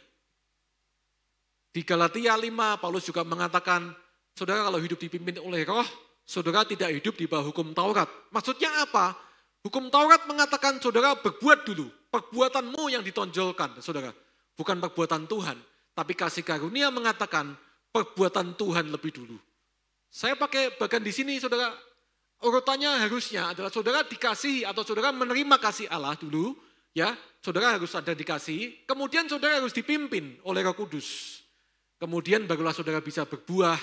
Di Galatia 5, Paulus juga mengatakan, saudara kalau hidup dipimpin oleh roh, saudara tidak hidup di bawah hukum Taurat. Maksudnya apa? Hukum Taurat mengatakan saudara berbuat dulu. Perbuatanmu yang ditonjolkan, saudara. Bukan perbuatan Tuhan. Tapi kasih karunia mengatakan perbuatan Tuhan lebih dulu. Saya pakai bagian di sini, saudara. Urutannya harusnya adalah saudara dikasihi atau saudara menerima kasih Allah dulu. Ya, saudara harus ada dikasihi. Kemudian saudara harus dipimpin oleh Roh Kudus. Kemudian barulah saudara bisa berbuah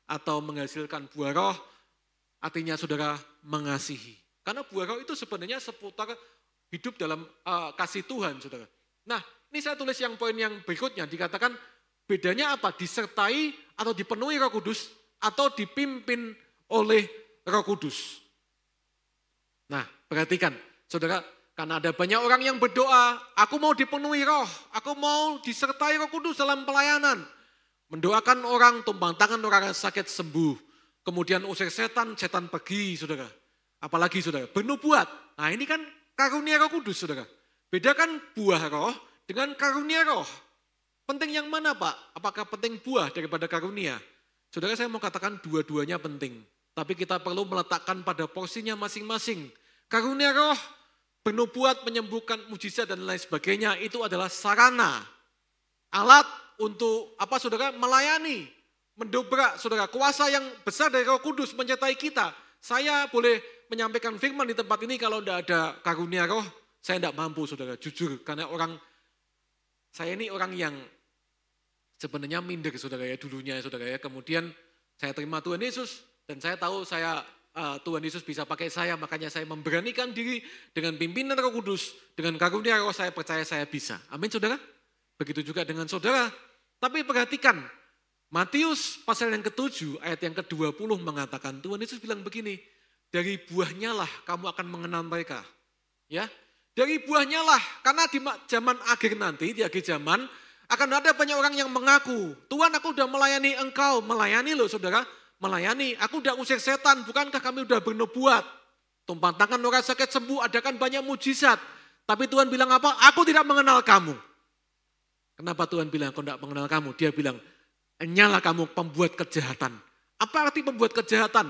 atau menghasilkan buah roh. Artinya saudara mengasihi. Karena buah roh itu sebenarnya seputar hidup dalam kasih Tuhan, saudara. Nah, ini saya tulis yang poin yang berikutnya. Dikatakan bedanya apa? Disertai atau dipenuhi Roh Kudus atau dipimpin oleh Roh Kudus. Nah, perhatikan, saudara. Karena ada banyak orang yang berdoa, aku mau dipenuhi roh, aku mau disertai Roh Kudus dalam pelayanan. Mendoakan orang, tumpang tangan orang yang sakit sembuh. Kemudian usir setan, setan pergi, saudara. Apalagi saudara, bernubuat. Nah ini kan karunia Roh Kudus, saudara. Bedakan buah roh dengan karunia roh. Penting yang mana Pak? Apakah penting buah daripada karunia? Saudara, saya mau katakan dua-duanya penting. Tapi kita perlu meletakkan pada porsinya masing-masing. Karunia roh, bernubuat, menyembuhkan, mujizat dan lain sebagainya itu adalah sarana. Alat untuk apa saudara? Melayani, mendobrak saudara. Kuasa yang besar dari Roh Kudus menyertai kita. Saya boleh menyampaikan firman di tempat ini kalau tidak ada karunia roh, saya tidak mampu saudara, jujur. Karena saya ini orang yang sebenarnya minder saudara ya dulunya saudara ya. Kemudian saya terima Tuhan Yesus dan saya tahu Tuhan Yesus bisa pakai saya, makanya saya memberanikan diri dengan pimpinan Roh Kudus, dengan karunia roh saya percaya saya bisa. Amin saudara. Begitu juga dengan saudara. Tapi perhatikan, Matius pasal yang ke-7 ayat yang ke-20 mengatakan, Tuhan Yesus bilang begini, dari buahnya lah kamu akan mengenal mereka. Ya, dari buahnya lah, karena di zaman akhir nanti, di akhir zaman, akan ada banyak orang yang mengaku, Tuhan aku udah melayani engkau, melayani loh saudara, melayani, aku udah usir setan, bukankah kami udah bernubuat, tumpang tangan orang sakit sembuh, adakan banyak mujizat. Tapi Tuhan bilang apa? Aku tidak mengenal kamu. Kenapa Tuhan bilang aku tidak mengenal kamu? Dia bilang, hanyalah kamu pembuat kejahatan. Apa arti pembuat kejahatan?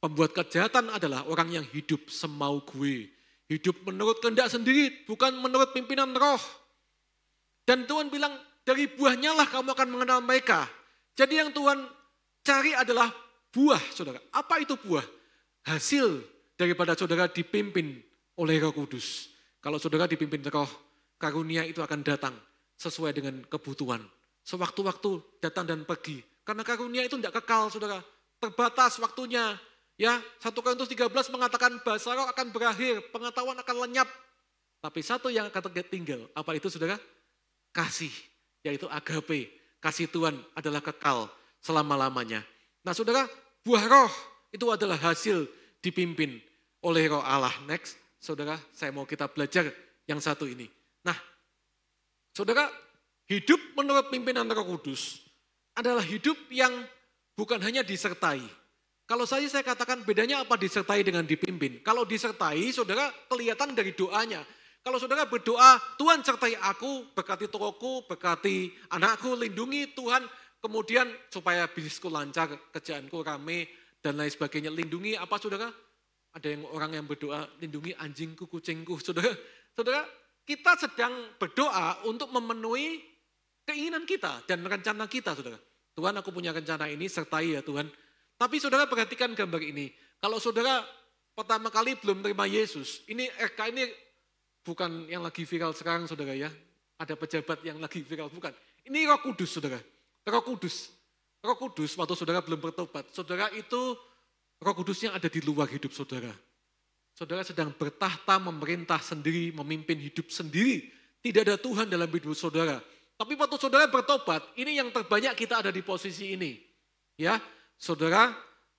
Pembuat kejahatan adalah orang yang hidup semau gue. Hidup menurut kehendak sendiri, bukan menurut pimpinan roh. Dan Tuhan bilang, dari buahnya lah kamu akan mengenal mereka. Jadi yang Tuhan cari adalah buah, saudara. Apa itu buah? Hasil daripada saudara dipimpin oleh Roh Kudus. Kalau saudara dipimpin roh, karunia itu akan datang sesuai dengan kebutuhan. Sewaktu-waktu datang dan pergi. Karena karunia itu tidak kekal, saudara. Terbatas waktunya. Ya, 1 Korintus 13 mengatakan bahasa roh akan berakhir, pengetahuan akan lenyap. Tapi satu yang akan tinggal, apa itu saudara? Kasih, yaitu agape. Kasih Tuhan adalah kekal selama-lamanya. Nah saudara, buah roh itu adalah hasil dipimpin oleh roh Allah. Next, saudara, saya mau kita belajar yang satu ini. Nah, saudara, hidup menurut pimpinan Roh Kudus adalah hidup yang bukan hanya disertai. Kalau saya katakan bedanya apa disertai dengan dipimpin. Kalau disertai, saudara kelihatan dari doanya. Kalau saudara berdoa, Tuhan sertai aku, berkati tokoku, berkati anakku, lindungi Tuhan. Kemudian supaya bisnisku lancar, kerjaanku rame, dan lain sebagainya. Lindungi apa saudara? Ada yang orang yang berdoa, lindungi anjingku, kucingku. Saudara, kita sedang berdoa untuk memenuhi keinginan kita dan rencana kita, saudara. Tuhan, aku punya rencana ini, sertai ya Tuhan. Tapi saudara perhatikan gambar ini. Kalau saudara pertama kali belum terima Yesus, ini RK ini bukan yang lagi viral sekarang saudara ya. Ada pejabat yang lagi viral, bukan. Ini Roh Kudus saudara. Roh Kudus. Roh Kudus waktu saudara belum bertobat. Saudara itu Roh Kudusnya ada di luar hidup saudara. Saudara sedang bertahta, memerintah sendiri, memimpin hidup sendiri. Tidak ada Tuhan dalam hidup saudara. Tapi waktu saudara bertobat, ini yang terbanyak kita ada di posisi ini. Ya, saudara,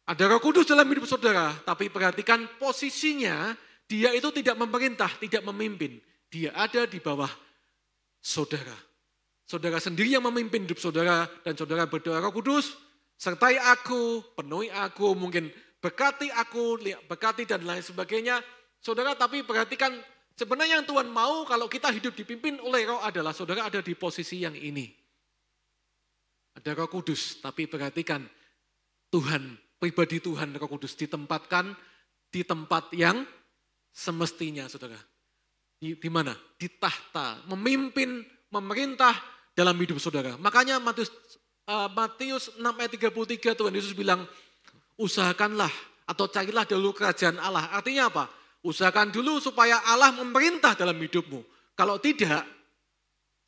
ada Roh Kudus dalam hidup saudara, tapi perhatikan posisinya, dia itu tidak memerintah, tidak memimpin. Dia ada di bawah saudara. Saudara sendiri yang memimpin hidup saudara, dan saudara berdoa, Roh Kudus, sertai aku, penuhi aku, mungkin berkati aku, berkati dan lain sebagainya. Saudara, tapi perhatikan sebenarnya yang Tuhan mau kalau kita hidup dipimpin oleh Roh adalah saudara ada di posisi yang ini. Ada Roh Kudus, tapi perhatikan Tuhan, pribadi Tuhan Roh Kudus ditempatkan di tempat yang semestinya, saudara. Di mana? Di tahta, memimpin, memerintah dalam hidup saudara. Makanya Matius 6 ayat 33 Tuhan Yesus bilang, usahakanlah atau carilah dulu kerajaan Allah. Artinya apa? Usahakan dulu supaya Allah memerintah dalam hidupmu. Kalau tidak,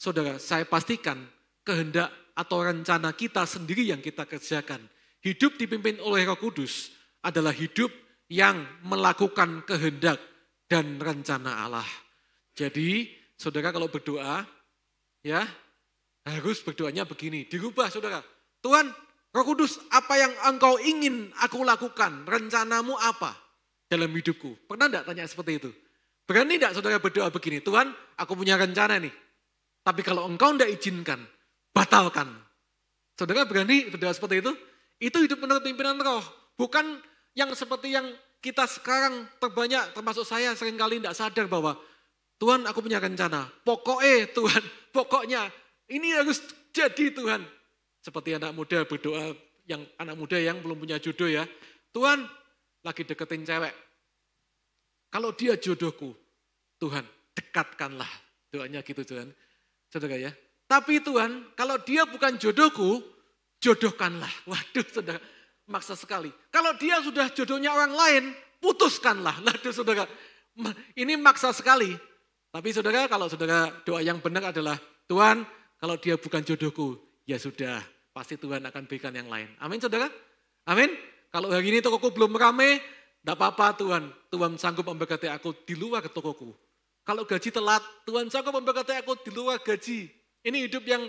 saudara, saya pastikan kehendak atau rencana kita sendiri yang kita kerjakan. Hidup dipimpin oleh Roh Kudus adalah hidup yang melakukan kehendak dan rencana Allah. Jadi, saudara kalau berdoa, ya harus berdoanya begini, dirubah saudara. Tuhan, Roh Kudus, apa yang engkau ingin aku lakukan? Rencanamu apa dalam hidupku? Pernah enggak tanya seperti itu? Berani enggak saudara berdoa begini, Tuhan, aku punya rencana nih. Tapi kalau engkau enggak izinkan, batalkan. Saudara berani berdoa seperti itu? Itu hidup menurut pimpinan Roh. Bukan yang seperti yang kita sekarang terbanyak, termasuk saya seringkali enggak sadar bahwa Tuhan, aku punya rencana. Pokoknya Tuhan, pokoknya ini harus jadi Tuhan. Seperti anak muda berdoa, anak muda yang belum punya jodoh ya. Tuhan, lagi deketin cewek. Kalau dia jodohku, Tuhan, dekatkanlah. Doanya gitu Tuhan. Saudara ya. Tapi Tuhan, kalau dia bukan jodohku, jodohkanlah. Waduh saudara, maksa sekali. Kalau dia sudah jodohnya orang lain, putuskanlah. Waduh saudara, ini maksa sekali. Tapi saudara, kalau saudara doa yang benar adalah, Tuhan, kalau dia bukan jodohku, ya sudah, pasti Tuhan akan berikan yang lain. Amin saudara? Amin? Kalau hari ini tokoku belum ramai, tidak apa-apa Tuhan. Tuhan sanggup memberkati aku di luar tokoku. Kalau gaji telat, Tuhan sanggup memberkati aku di luar gaji. Ini hidup yang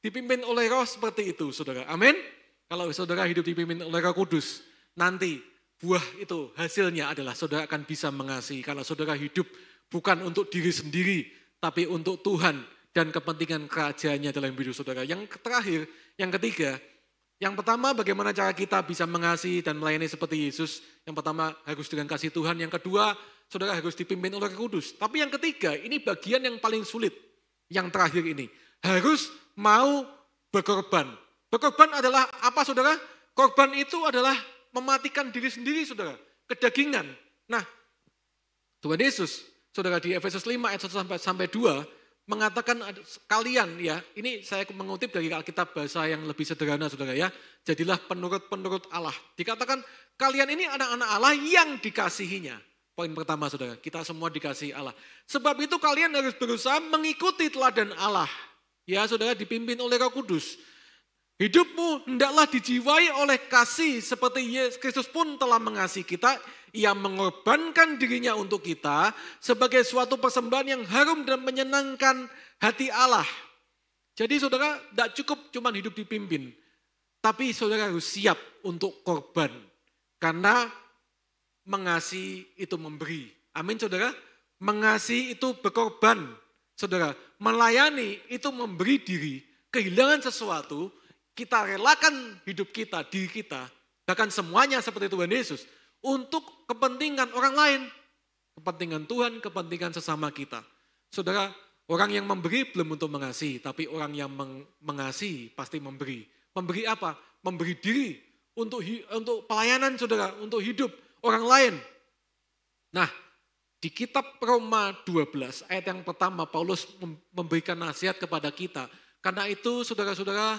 dipimpin oleh Roh seperti itu saudara. Amin? Kalau saudara hidup dipimpin oleh Roh Kudus, nanti buah itu hasilnya adalah saudara akan bisa mengasihi. Kalau saudara hidup bukan untuk diri sendiri, tapi untuk Tuhan dan kepentingan kerajaannya dalam hidup saudara. Yang terakhir, yang ketiga, yang pertama bagaimana cara kita bisa mengasihi dan melayani seperti Yesus. Yang pertama harus dengan kasih Tuhan, yang kedua saudara harus dipimpin oleh Roh Kudus. Tapi yang ketiga, ini bagian yang paling sulit. Yang terakhir ini, harus mau berkorban. Berkorban adalah apa saudara? Korban itu adalah mematikan diri sendiri saudara, kedagingan. Nah, Tuhan Yesus, saudara di Efesus 5 ayat 1 sampai 2, mengatakan kalian ya, ini saya mengutip dari Alkitab bahasa yang lebih sederhana saudara ya, jadilah penurut-penurut Allah. Dikatakan kalian ini anak-anak Allah yang dikasihinya. Poin pertama saudara, kita semua dikasihi Allah. Sebab itu kalian harus berusaha mengikuti teladan Allah. Ya saudara, dipimpin oleh Roh Kudus. Hidupmu hendaklah dijiwai oleh kasih seperti Yesus Kristus pun telah mengasihi kita. Ia mengorbankan dirinya untuk kita sebagai suatu persembahan yang harum dan menyenangkan hati Allah. Jadi saudara, tidak cukup cuma hidup dipimpin. Tapi saudara harus siap untuk korban. Karena mengasihi itu memberi. Amin saudara. Mengasihi itu berkorban. Saudara, melayani itu memberi diri. Kehilangan sesuatu, kita relakan hidup kita, diri kita. Bahkan semuanya seperti Tuhan Yesus. Untuk kepentingan orang lain. Kepentingan Tuhan, kepentingan sesama kita. Saudara, orang yang memberi belum untuk mengasihi. Tapi orang yang mengasihi pasti memberi. Memberi apa? Memberi diri untuk pelayanan saudara, untuk hidup orang lain. Nah, di kitab Roma 12 ayat yang pertama Paulus memberikan nasihat kepada kita. Karena itu saudara-saudara,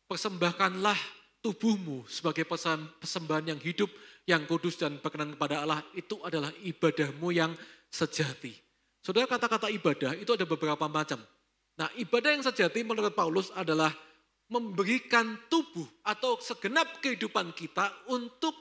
persembahkanlah tubuhmu sebagai persembahan yang hidup, yang kudus dan berkenan kepada Allah. Itu adalah ibadahmu yang sejati. Saudara, kata-kata ibadah itu ada beberapa macam. Nah, ibadah yang sejati menurut Paulus adalah memberikan tubuh atau segenap kehidupan kita untuk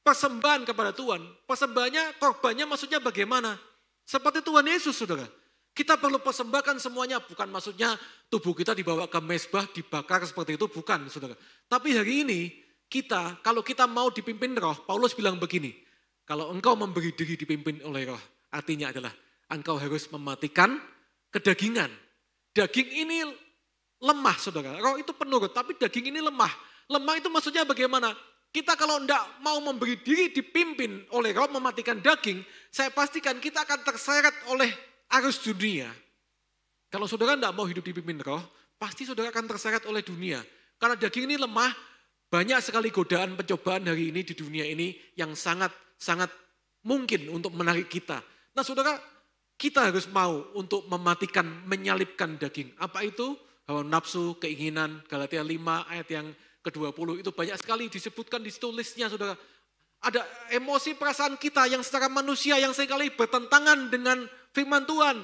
persembahan kepada Tuhan. Persembahannya, korbannya maksudnya bagaimana? Seperti Tuhan Yesus saudara. Kita perlu persembahkan semuanya, bukan maksudnya tubuh kita dibawa ke mezbah, dibakar seperti itu, bukan saudara. Tapi hari ini kita, kalau kita mau dipimpin Roh, Paulus bilang begini, kalau engkau memberi diri dipimpin oleh Roh, artinya adalah engkau harus mematikan kedagingan. Daging ini lemah saudara, Roh itu penurut, tapi daging ini lemah. Lemah itu maksudnya bagaimana? kita kalau tidak mau memberi diri dipimpin oleh roh, mematikan daging, saya pastikan kita akan terseret oleh arus dunia. Kalau saudara tidak mau hidup dipimpin roh, pasti saudara akan terseret oleh dunia. Karena daging ini lemah, banyak sekali godaan pencobaan hari ini di dunia ini yang sangat mungkin untuk menarik kita. Nah saudara, kita harus mau untuk mematikan, menyalipkan daging. Apa itu? Hawa nafsu, keinginan, Galatia 5 ayat yang ke-20 itu banyak sekali disebutkan di situ listnya saudara. Ada emosi perasaan kita yang secara manusia yang seringkali bertentangan dengan firman Tuhan.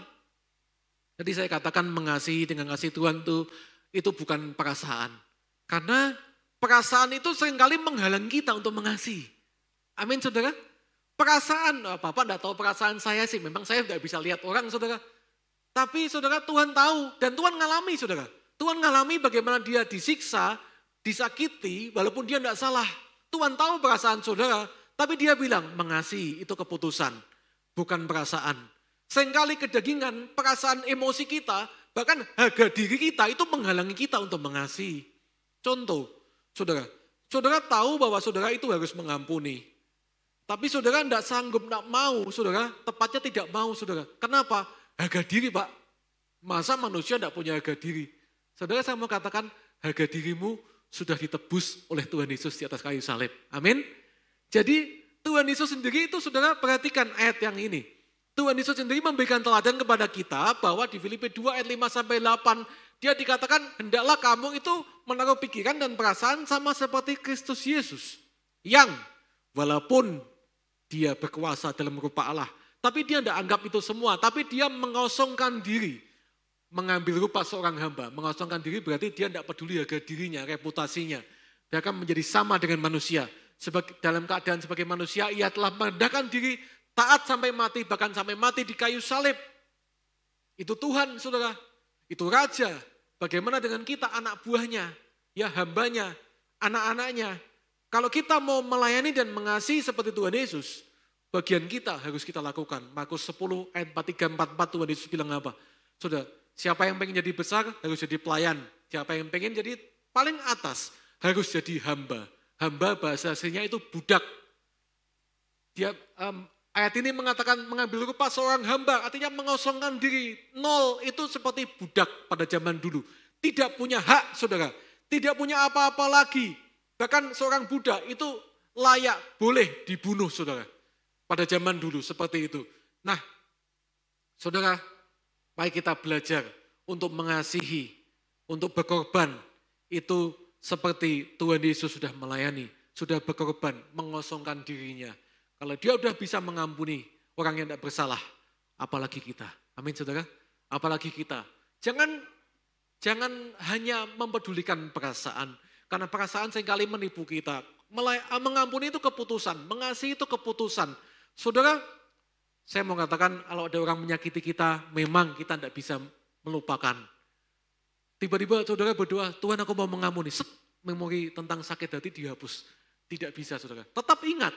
Jadi saya katakan mengasihi dengan kasih Tuhan itu bukan perasaan. Karena perasaan itu seringkali menghalangi kita untuk mengasihi. Amin saudara. Perasaan, Bapak tidak tahu perasaan saya sih, memang saya tidak bisa lihat orang saudara. Tapi saudara Tuhan tahu dan Tuhan ngalami saudara. Tuhan ngalami bagaimana dia disiksa, disakiti walaupun dia tidak salah. Tuhan tahu perasaan saudara, tapi dia bilang mengasihi itu keputusan, bukan perasaan. Seringkali kedagingan, perasaan emosi kita, bahkan harga diri kita itu menghalangi kita untuk mengasihi. Contoh, saudara tahu bahwa saudara itu harus mengampuni. Tapi saudara tidak sanggup, tidak mau, saudara, tepatnya tidak mau saudara. Kenapa? Harga diri Pak, masa manusia tidak punya harga diri? Saudara saya mau katakan harga dirimu sudah ditebus oleh Tuhan Yesus di atas kayu salib. Amin. Jadi Tuhan Yesus sendiri itu saudara perhatikan ayat yang ini. Tuhan Yesus sendiri memberikan teladan kepada kita bahwa di Filipi 2 ayat 5-8 dia dikatakan hendaklah kamu itu menaruh pikiran dan perasaan sama seperti Kristus Yesus. Yang walaupun dia berkuasa dalam rupa Allah, tapi dia tidak anggap itu semua, tapi dia mengosongkan diri, mengambil rupa seorang hamba. Mengosongkan diri berarti dia tidak peduli harga dirinya, reputasinya. Dia akan menjadi sama dengan manusia. Dalam keadaan sebagai manusia, ia telah merendahkan diri, taat sampai mati, bahkan sampai mati di kayu salib. Itu Tuhan, saudara. Itu Raja. Bagaimana dengan kita, anak buahnya, ya hambanya, anak-anaknya. Kalau kita mau melayani dan mengasihi seperti Tuhan Yesus, bagian kita harus kita lakukan. Markus 10 ayat 43-44 Tuhan Yesus bilang apa? Saudara, siapa yang pengen jadi besar harus jadi pelayan. Siapa yang pengen jadi paling atas harus jadi hamba. Hamba bahasa aslinya itu budak. Ayat ini mengatakan mengambil rupa seorang hamba, artinya mengosongkan diri. Nol itu seperti budak pada zaman dulu. Tidak punya hak saudara, tidak punya apa-apa lagi. Bahkan seorang budak itu layak boleh dibunuh saudara. Pada zaman dulu seperti itu. Nah saudara, mari kita belajar untuk mengasihi, untuk berkorban. Itu seperti Tuhan Yesus sudah melayani, sudah berkorban, mengosongkan dirinya. Kalau dia sudah bisa mengampuni orang yang tidak bersalah, apalagi kita. Amin saudara, apalagi kita. Jangan hanya mempedulikan perasaan, karena perasaan seringkali menipu kita. Mengampuni itu keputusan, mengasihi itu keputusan. Saudara, saya mau katakan kalau ada orang menyakiti kita, memang kita tidak bisa melupakan. Tiba-tiba saudara berdoa, Tuhan aku mau mengampuni. Memori tentang sakit hati dihapus. Tidak bisa saudara, tetap ingat.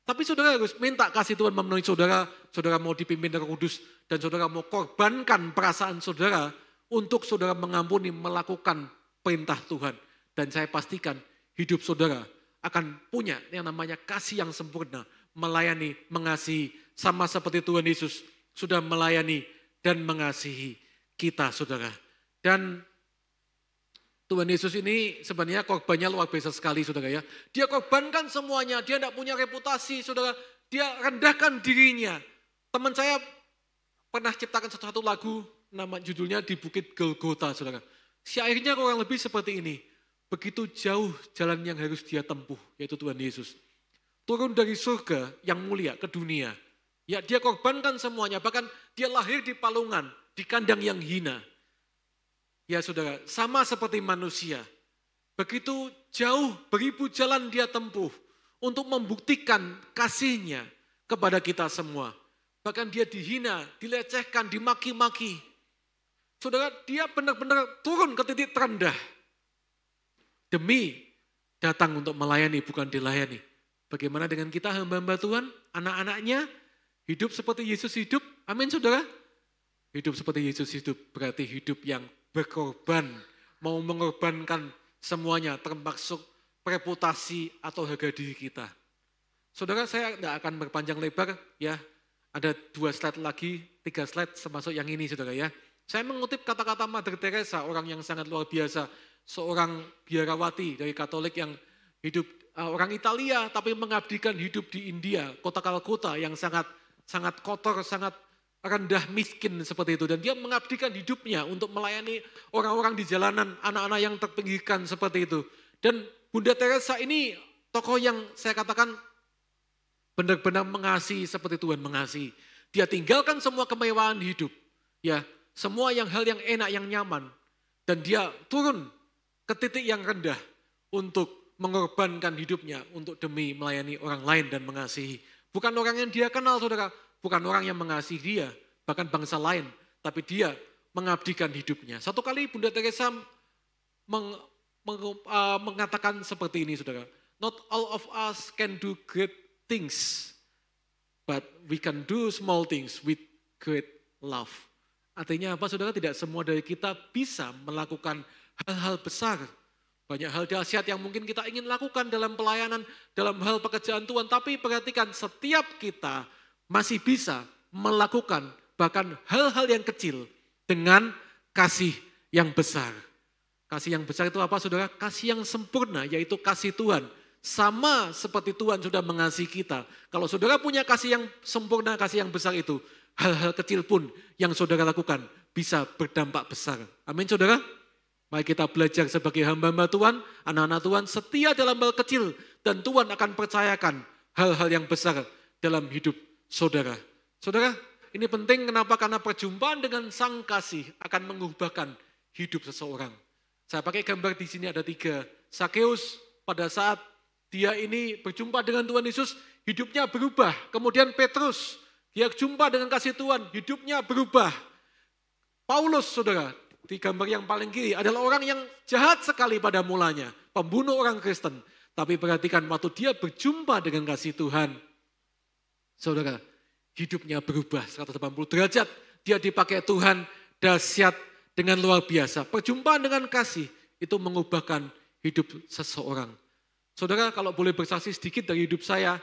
Tapi saudara harus minta kasih Tuhan memenuhi saudara. Saudara mau dipimpin Roh Kudus dan saudara mau korbankan perasaan saudara untuk saudara mengampuni, melakukan perintah Tuhan. Dan saya pastikan hidup saudara akan punya yang namanya kasih yang sempurna. Melayani, mengasihi, sama seperti Tuhan Yesus sudah melayani dan mengasihi kita saudara. Dan Tuhan Yesus ini sebenarnya korbannya luar biasa sekali saudara ya. Dia korbankan semuanya, dia tidak punya reputasi saudara. Dia rendahkan dirinya. Teman saya pernah ciptakan satu lagu, nama judulnya Di Bukit Golgota saudara. Syairnya kurang lebih seperti ini. Begitu jauh jalan yang harus dia tempuh, yaitu Tuhan Yesus. Turun dari surga yang mulia ke dunia. Ya dia korbankan semuanya, bahkan dia lahir di palungan, di kandang yang hina. Ya saudara, sama seperti manusia. Begitu jauh beribu jalan dia tempuh untuk membuktikan kasihnya kepada kita semua. Bahkan dia dihina, dilecehkan, dimaki-maki. Saudara, dia benar-benar turun ke titik terendah. Demi datang untuk melayani, bukan dilayani. Bagaimana dengan kita hamba-hamba Tuhan, anak-anaknya, hidup seperti Yesus hidup, amin saudara. Hidup seperti Yesus hidup, berarti hidup yang berkorban, mau mengorbankan semuanya, termasuk reputasi atau harga diri kita. Saudara, saya tidak akan berpanjang lebar ya. Ada 2 slide lagi, 3 slide termasuk yang ini saudara ya. Saya mengutip kata-kata Mother Teresa, orang yang sangat luar biasa. Seorang biarawati dari Katolik yang hidup, orang Italia tapi mengabdikan hidup di India, kota Kalkuta yang sangat kotor, sangat rendah miskin seperti itu. Dan dia mengabdikan hidupnya untuk melayani orang-orang di jalanan, anak-anak yang terpinggirkan seperti itu. Dan Bunda Teresa ini tokoh yang saya katakan benar-benar mengasihi seperti Tuhan mengasihi. Dia tinggalkan semua kemewahan hidup, ya, semua hal yang enak, yang nyaman, dan dia turun ke titik yang rendah untuk mengorbankan hidupnya untuk demi melayani orang lain dan mengasihi. Bukan orang yang dia kenal, saudara, bukan orang yang mengasihi dia, bahkan bangsa lain, tapi dia mengabdikan hidupnya. Satu kali Bunda Teresa mengatakan seperti ini, saudara. Not all of us can do great things, but we can do small things with great love. Artinya apa, saudara? Tidak semua dari kita bisa melakukan hal-hal besar. Banyak hal dahsyat yang mungkin kita ingin lakukan dalam pelayanan, dalam hal pekerjaan Tuhan. Tapi perhatikan, setiap kita masih bisa melakukan bahkan hal-hal yang kecil dengan kasih yang besar. Kasih yang besar itu apa, saudara? Kasih yang sempurna, yaitu kasih Tuhan. Sama seperti Tuhan sudah mengasihi kita. Kalau saudara punya kasih yang sempurna, kasih yang besar itu, hal-hal kecil pun yang saudara lakukan bisa berdampak besar. Amin, saudara? Mari kita belajar sebagai hamba-hamba Tuhan, anak-anak Tuhan, setia dalam hal kecil, dan Tuhan akan percayakan hal-hal yang besar dalam hidup saudara. Saudara, ini penting kenapa? Karena perjumpaan dengan Sang Kasih akan mengubahkan hidup seseorang. Saya pakai gambar di sini ada 3. Sakeus pada saat dia ini berjumpa dengan Tuhan Yesus, hidupnya berubah. Kemudian Petrus, dia jumpa dengan kasih Tuhan, hidupnya berubah. Paulus, saudara, di gambar yang paling kiri adalah orang yang jahat sekali pada mulanya, pembunuh orang Kristen. Tapi perhatikan, waktu dia berjumpa dengan kasih Tuhan, saudara, hidupnya berubah 180 derajat. Dia dipakai Tuhan dahsyat dengan luar biasa. Perjumpaan dengan kasih itu mengubahkan hidup seseorang. Saudara, kalau boleh bersaksi sedikit dari hidup saya,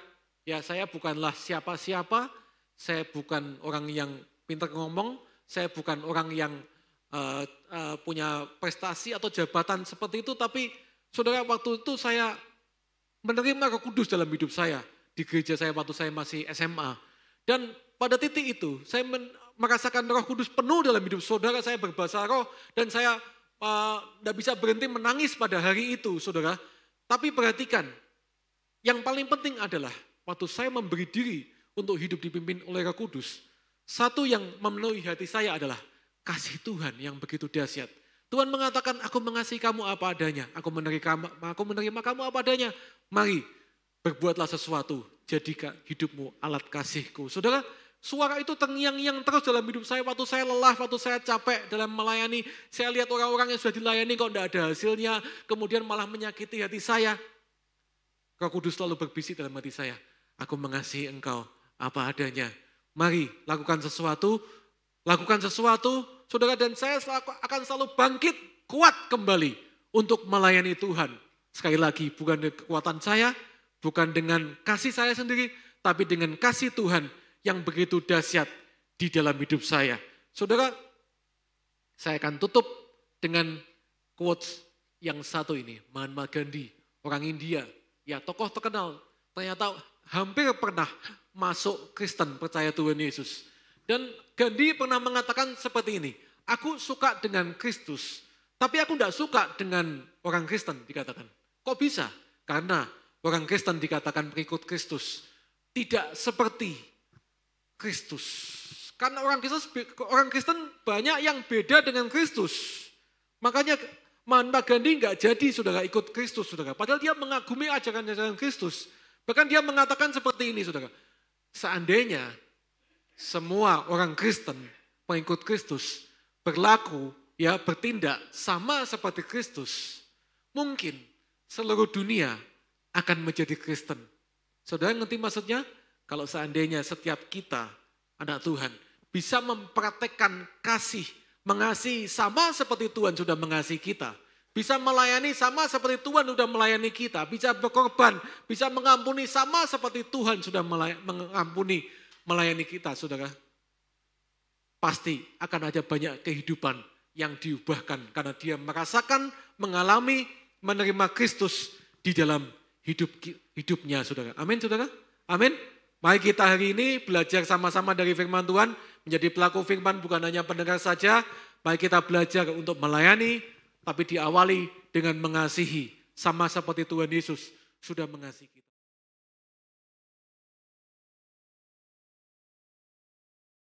ya saya bukanlah siapa-siapa, saya bukan orang yang pintar ngomong, saya bukan orang yang punya prestasi atau jabatan seperti itu, tapi saudara, waktu itu saya menerima Roh Kudus dalam hidup saya, di gereja saya waktu saya masih SMA. Dan pada titik itu, saya merasakan Roh Kudus penuh dalam hidup saudara, saya berbahasa roh, dan saya tidak bisa berhenti menangis pada hari itu, saudara. Tapi perhatikan, yang paling penting adalah waktu saya memberi diri untuk hidup dipimpin oleh Roh Kudus, satu yang memenuhi hati saya adalah kasih Tuhan yang begitu dahsyat. Tuhan mengatakan, aku mengasihi kamu apa adanya, aku menerima kamu apa adanya. Mari, berbuatlah sesuatu, jadikan hidupmu alat kasihku. Saudara, suara itu terngiang-ngiang terus dalam hidup saya waktu saya lelah, waktu saya capek dalam melayani. Saya lihat orang-orang yang sudah dilayani kok tidak ada hasilnya, kemudian malah menyakiti hati saya. Roh Kudus selalu berbisik dalam hati saya, aku mengasihi engkau apa adanya. Mari lakukan sesuatu, saudara, dan saya akan selalu bangkit kuat kembali untuk melayani Tuhan. Sekali lagi, bukan dengan kekuatan saya, bukan dengan kasih saya sendiri, tapi dengan kasih Tuhan yang begitu dahsyat di dalam hidup saya. Saudara, saya akan tutup dengan quotes yang satu ini. Mahatma Gandhi, orang India, ya tokoh terkenal, ternyata hampir pernah masuk Kristen, percaya Tuhan Yesus. Dan Gandhi pernah mengatakan seperti ini, aku suka dengan Kristus, tapi aku tidak suka dengan orang Kristen, dikatakan. Kok bisa? Karena orang Kristen dikatakan pengikut Kristus, tidak seperti Kristus. Karena orang Kristen banyak yang beda dengan Kristus. Makanya Mahatma Gandhi nggak jadi saudara ikut Kristus, saudara. Padahal dia mengagumi ajaran-ajaran Kristus. Bahkan dia mengatakan seperti ini, saudara. Seandainya semua orang Kristen, pengikut Kristus, berlaku, ya bertindak sama seperti Kristus, mungkin seluruh dunia akan menjadi Kristen. Saudara ngerti maksudnya? Kalau seandainya setiap kita, anak Tuhan, bisa mempraktekkan kasih, mengasihi sama seperti Tuhan sudah mengasihi kita, bisa melayani sama seperti Tuhan sudah melayani kita, bisa berkorban, bisa mengampuni sama seperti Tuhan sudah mengampuni, melayani kita, saudara. Pasti akan ada banyak kehidupan yang diubahkan karena dia merasakan, mengalami, menerima Kristus di dalam hidupnya, saudara. Amin, saudara. Amin. Mari kita hari ini belajar sama-sama dari firman Tuhan, menjadi pelaku firman bukan hanya pendengar saja. Mari kita belajar untuk melayani, tapi diawali dengan mengasihi, sama seperti Tuhan Yesus sudah mengasihi kita.